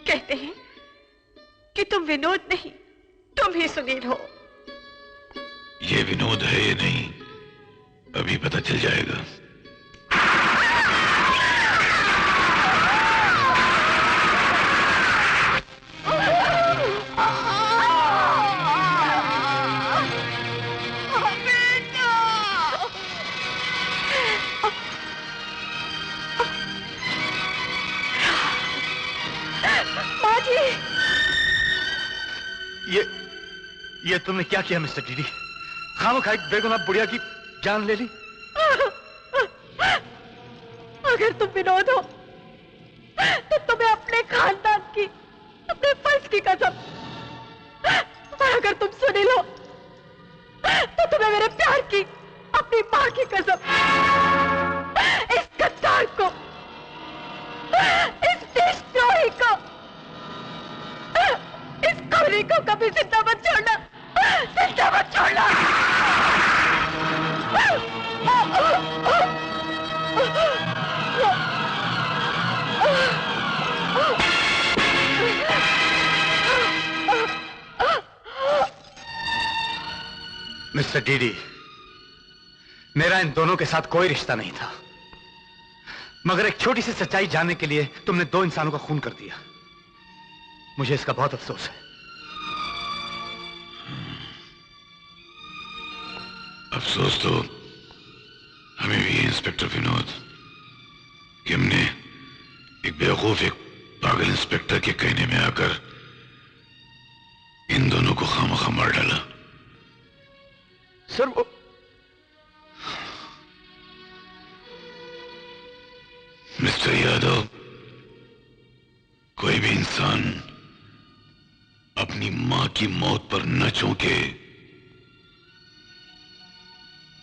कहते हैं कि तुम विनोद नहीं, तुम ही सुनील हो। ये विनोद है या नहीं, अभी पता चल जाएगा। ये तुमने क्या किया मिस्टर डीडी? खामखा एक बेगुनाह बुढ़िया की जान ले ली। अगर तुम विनोद हो तो तुम्हें अपने खानदान की, अपने फर्ज की कसम, और अगर तुम सुनील हो तो तुम्हें मेरे प्यार की, अपनी मां की कसम। इस गद्दार को, इस देशद्रोही को, इस खूनी को कभी जिंदा मत छोड़ना, जिंदा मत छोड़ना। मिस्टर डीडी, मेरा इन दोनों के साथ कोई रिश्ता नहीं था, मगर एक छोटी सी सच्चाई जानने के लिए तुमने दो इंसानों का खून कर दिया। मुझे इसका बहुत अफसोस है। अफसोस तो हमें भी है इंस्पेक्टर विनोद कि हमने एक बेवकूफ, एक पागल इंस्पेक्टर के कहने में आकर इन दोनों को खामखा मार डाला। सर वो मिस्टर यादव, कोई भी इंसान अपनी मां की मौत पर न चौंके,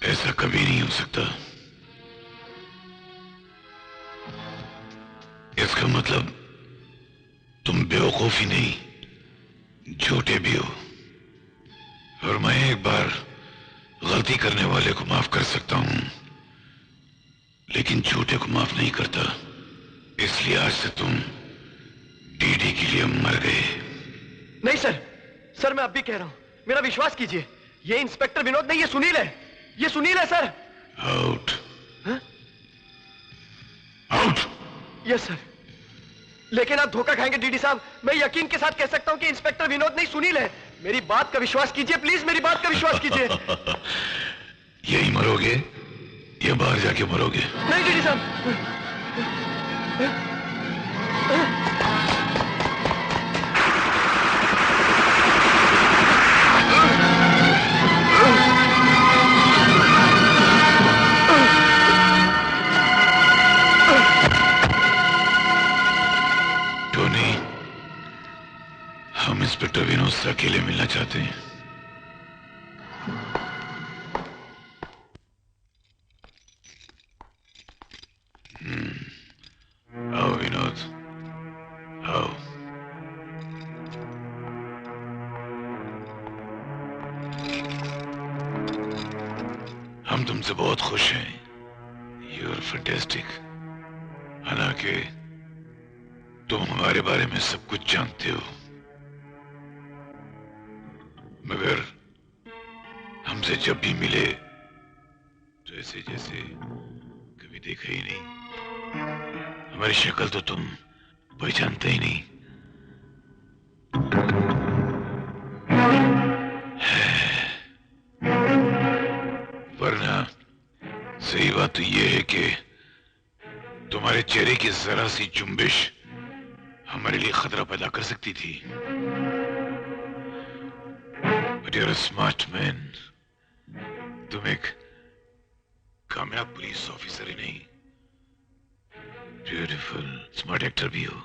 ऐसा कभी नहीं हो सकता। इसका मतलब तुम बेवकूफ ही नहीं, झूठे भी हो। और मैं एक बार गलती करने वाले को माफ कर सकता हूं, लेकिन झूठे को माफ नहीं करता। इसलिए आज से तुम डीडी के लिए मर गए। नहीं सर, सर मैं अब भी कह रहा हूं, मेरा विश्वास कीजिए, ये इंस्पेक्टर विनोद नहीं, ये सुनील है, ये सुनील है सर। आउट। हाँ? आउट। Yes sir. लेकिन आप धोखा खाएंगे डीडी साहब। मैं यकीन के साथ कह सकता हूं कि इंस्पेक्टर विनोद नहीं, सुनील है। मेरी बात का विश्वास कीजिए, प्लीज मेरी बात का विश्वास कीजिए। यही मरोगे या बाहर जाके मरोगे? नहीं डीडी साहब। टोनी, हम इंस्पेक्टर विनोद से अकेले मिलना चाहते हैं। आओ विनोद, आओ। हम तुमसे बहुत खुश हैं। You are fantastic. हालांकि तुम हमारे बारे में सब कुछ जानते हो, मगर हमसे जब भी मिले तो ऐसे जैसे कभी देखा ही नहीं। हमारी शक्ल तो तुम पहचानते ही नहीं। वरना सही बात तो यह है कि तुम्हारे चेहरे की जरा सी जुम्बिश हमारे लिए खतरा पैदा कर सकती थी। But you are a smart man. तुम एक कामयाब पुलिस ऑफिसर ही नहीं, ब्यूटीफुल स्मार्ट एक्टर भी हो।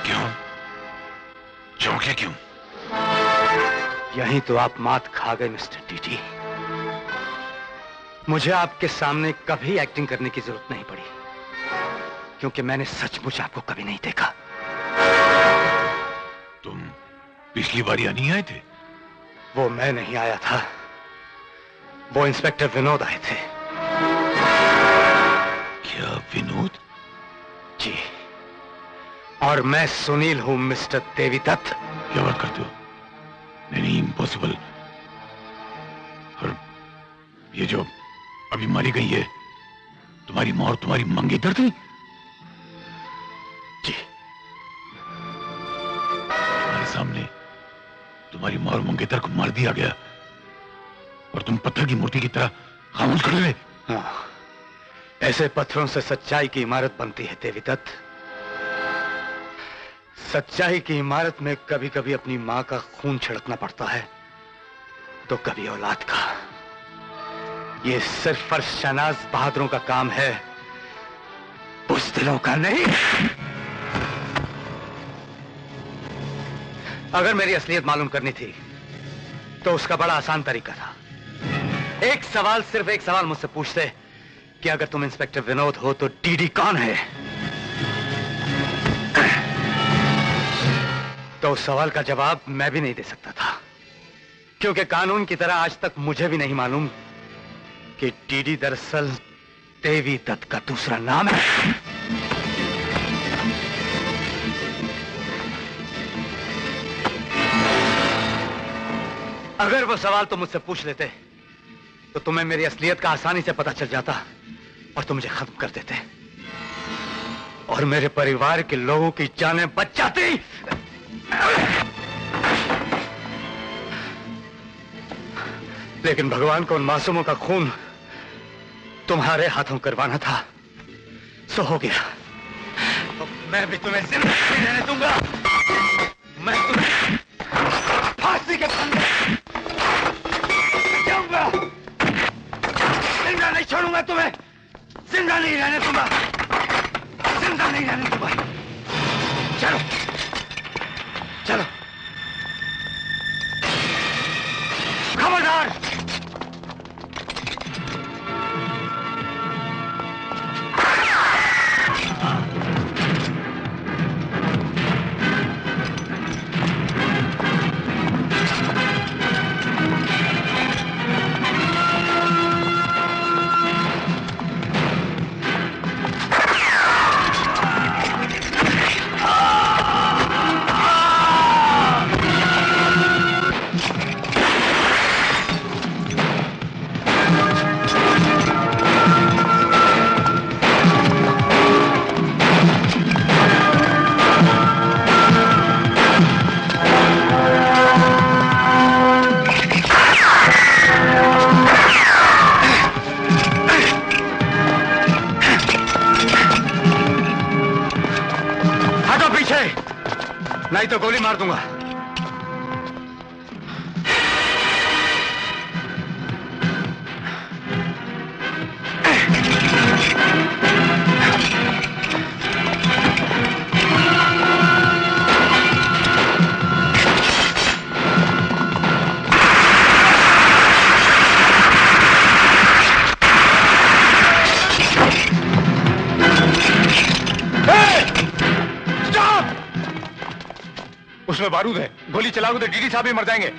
क्यों चौंके क्यों? यहीं तो आप मात खा गए मिस्टर डीडी। मुझे आपके सामने कभी एक्टिंग करने की जरूरत नहीं पड़ी, क्योंकि मैंने सचमुच आपको कभी नहीं देखा। तुम पिछली बार यहाँ नहीं आए थे? वो मैं नहीं आया था, वो इंस्पेक्टर विनोद आए थे। क्या विनोद? जी, और मैं सुनील हूं मिस्टर देवीदत्त। क्या बात करते हो? नहीं, इम्पॉसिबल। और ये जो अभी मारी गई है, तुम्हारी मां और तुम्हारी मंगेतर थी? जी। तुम्हारे सामने तुम्हारी मां और मंगेतर को मार दिया गया और तुम पत्थर की मूर्ति की तरह खामोश खड़े रहे। हाँ, ऐसे पत्थरों से सच्चाई की इमारत बनती है देवीदत्त। सच्चाई की इमारत में कभी कभी अपनी मां का खून छिड़कना पड़ता है, तो कभी औलाद का। ये सिर्फ फर्ज शहनाज बहादुरों का काम है, बुज़दिलों का नहीं। अगर मेरी असलियत मालूम करनी थी तो उसका बड़ा आसान तरीका था। एक सवाल, सिर्फ एक सवाल मुझसे पूछते कि अगर तुम इंस्पेक्टर विनोद हो तो डीडी कौन है? तो उस सवाल का जवाब मैं भी नहीं दे सकता था, क्योंकि कानून की तरह आज तक मुझे भी नहीं मालूम कि डीडी दरअसल देवी दत्त का दूसरा नाम है। अगर वो सवाल तुम मुझसे पूछ लेते तो तुम्हें मेरी असलियत का आसानी से पता चल जाता और तुम मुझे खत्म कर देते और मेरे परिवार के लोगों की जानें बच जाती। लेकिन भगवान को उन मासूमों का खून तुम्हारे हाथों करवाना था, सो हो गया। तो मैं भी तुम्हें जिंदा नहीं रहने दूंगा। मैं तुम्हें फांसी के फंदे जाऊंगा, जिंदा नहीं छोड़ूंगा तुम्हें, जिंदा नहीं रहने दूंगा, जिंदा नहीं रहने दूंगा। चलो चलो, खबरदार। नहीं तो गोली मार दूंगा। उसमें बारूद है, गोली चलाओगे तो डीडी साहब भी मर जाएंगे।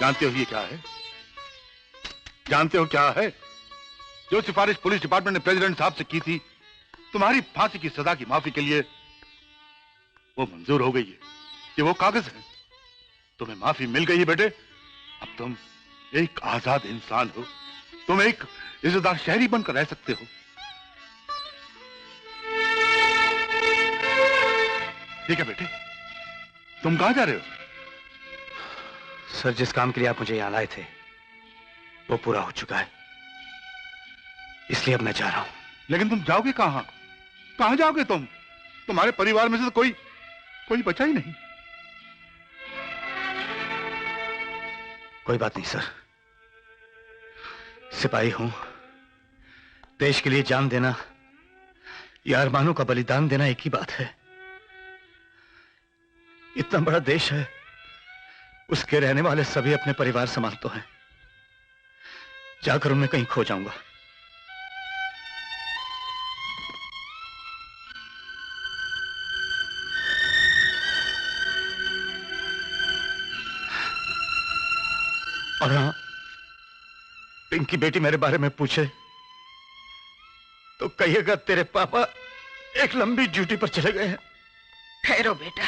जानते हो ये क्या है? जानते हो क्या है? जो सिफारिश पुलिस डिपार्टमेंट ने प्रेसिडेंट साहब से की थी तुम्हारी फांसी की सजा की माफी के लिए, वो मंजूर हो गई है। ये वो कागज है। तुम्हें माफी मिल गई है बेटे। अब तुम एक आजाद इंसान हो। तुम एक इज्जतदार शहरी बनकर रह सकते हो। ठीक है बेटे, तुम कहां जा रहे हो? सर, जिस काम के लिए आप मुझे यहां लाए थे वो पूरा हो चुका है, इसलिए अब मैं जा रहा हूं। लेकिन तुम जाओगे कहां? कहां जाओगे तुम? तुम्हारे परिवार में से तो कोई बचा ही नहीं। कोई बात नहीं सर, सिपाही हूं। देश के लिए जान देना या अरमानों का बलिदान देना एक ही बात है। इतना बड़ा देश है, उसके रहने वाले सभी अपने परिवार संभालते हैं। जाकर उन्हें कहीं खो जाऊंगा। और हाँ, पिंकी बेटी मेरे बारे में पूछे तो कहिएगा तेरे पापा एक लंबी ड्यूटी पर चले गए हैं। ठहरो बेटा।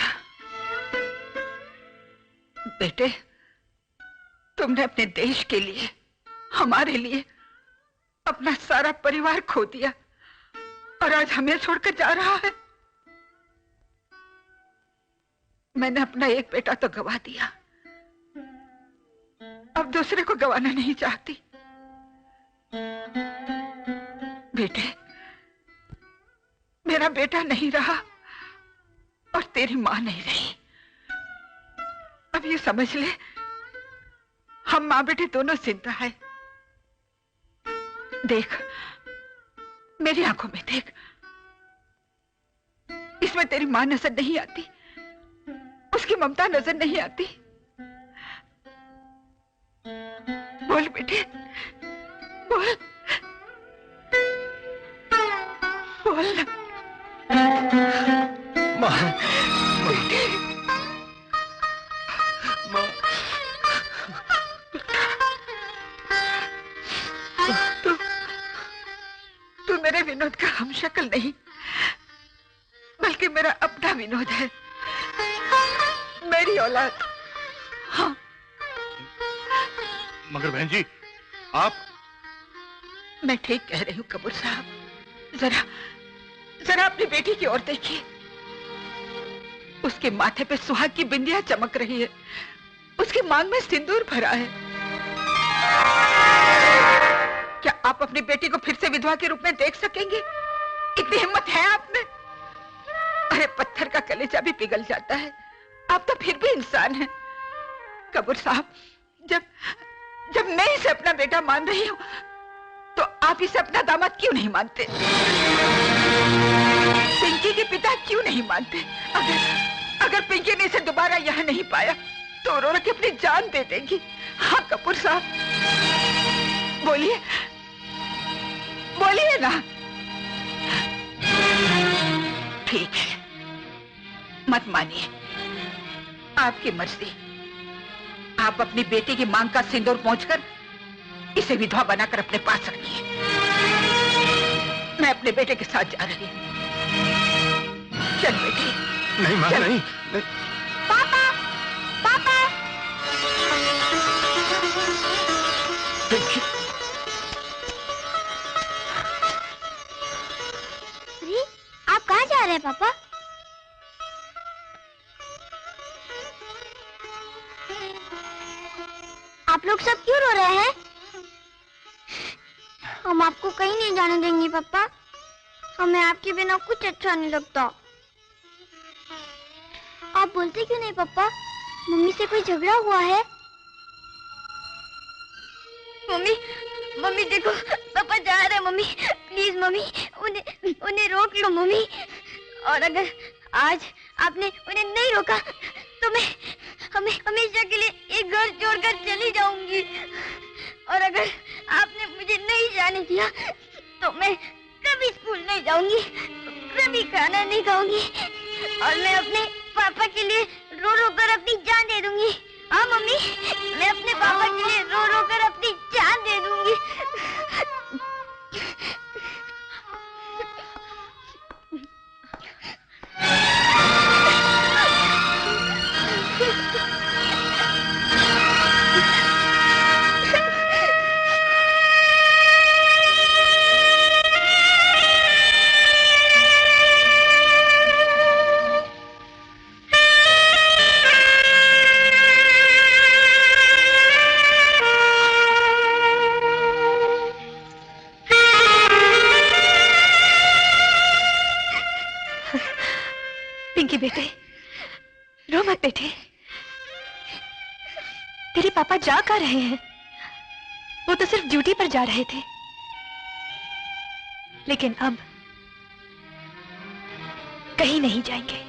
बेटे, तुमने अपने देश के लिए, हमारे लिए अपना सारा परिवार खो दिया और आज हमें छोड़कर जा रहा है। मैंने अपना एक बेटा तो गवा दिया, अब दूसरे को गवाना नहीं चाहती। बेटे, मेरा बेटा नहीं रहा और तेरी मां नहीं रही। अब ये समझ ले, हम मां बेटे दोनों जिंदा है। देख, मेरी आंखों में देख, इसमें तेरी मां नजर नहीं आती, उसकी ममता नजर नहीं आती। बोल बेटे, बोल बोल ना। मां, बेटे, मां, तू मेरे विनोद का हमशक्ल नहीं, बल्कि मेरा अपना विनोद है, मेरी औलाद। हाँ। मगर बहन जी, आप? मैं ठीक कह रही हूँ कपूर साहब। जरा अपनी बेटी की ओर देखिए। उसके माथे पे सुहाग की बिंदिया चमक रही है, उसकी मांग में सिंदूर भरा है। क्या आप अपनी बेटी को फिर से विधवा के रूप में देख सकेंगे? इतनी हिम्मत है आप में? अरे पत्थर का कलेजा भी पिघल जाता है, आप तो फिर भी इंसान हैं। कपूर साहब, जब मैं इसे अपना बेटा मान रही हूं, तो आप इसे अपना दामाद क्यों नहीं मानते? पिंकी के पिता क्यों नहीं मानते? अगर पिंकी ने इसे दोबारा यहां नहीं पाया तो औरोरा की अपनी जान दे देगी। हाँ कपूर साहब, बोलिए बोलिए ना। ठीक है, मत मानिए, आपकी मर्जी। आप अपनी बेटी की मांग का सिंदूर पहुंचकर इसे विधवा बनाकर अपने पास रखिए। मैं अपने बेटे के साथ जा रही हूँ। चल बेटी। नहीं मां, नहीं। पापा, पापा। अरे, आप कहाँ जा रहे हैं पापा? आप लोग सब क्यों रो रहे हैं? हम आपको कहीं नहीं जाने देंगे पापा। हमें आपके बिना कुछ अच्छा नहीं लगता। आप बोलते क्यों नहीं पापा? मम्मी से कोई झगड़ा हुआ है? मम्मी देखो, पापा जा रहे हैं। मम्मी प्लीज मम्मी, उन्हें रोक लो मम्मी। और अगर आज आपने उन्हें नहीं रोका तो मैं हमेशा के लिए एक घर छोड़कर चली जाऊंगी। और अगर आपने मुझे नहीं जाने दिया तो मैं कभी स्कूल नहीं जाऊंगी, कभी खाना नहीं खाऊंगी, और मैं अपने पापा के लिए रो रो कर अपनी जान दे दूंगी। हाँ मम्मी, मैं अपने पापा के लिए रो रो कर अपनी जान दे दूंगी। पिंकी बेटे, रो मत बेटे। तेरे पापा जा कहाँ रहे हैं? वो तो सिर्फ ड्यूटी पर जा रहे थे, लेकिन अब कहीं नहीं जाएंगे।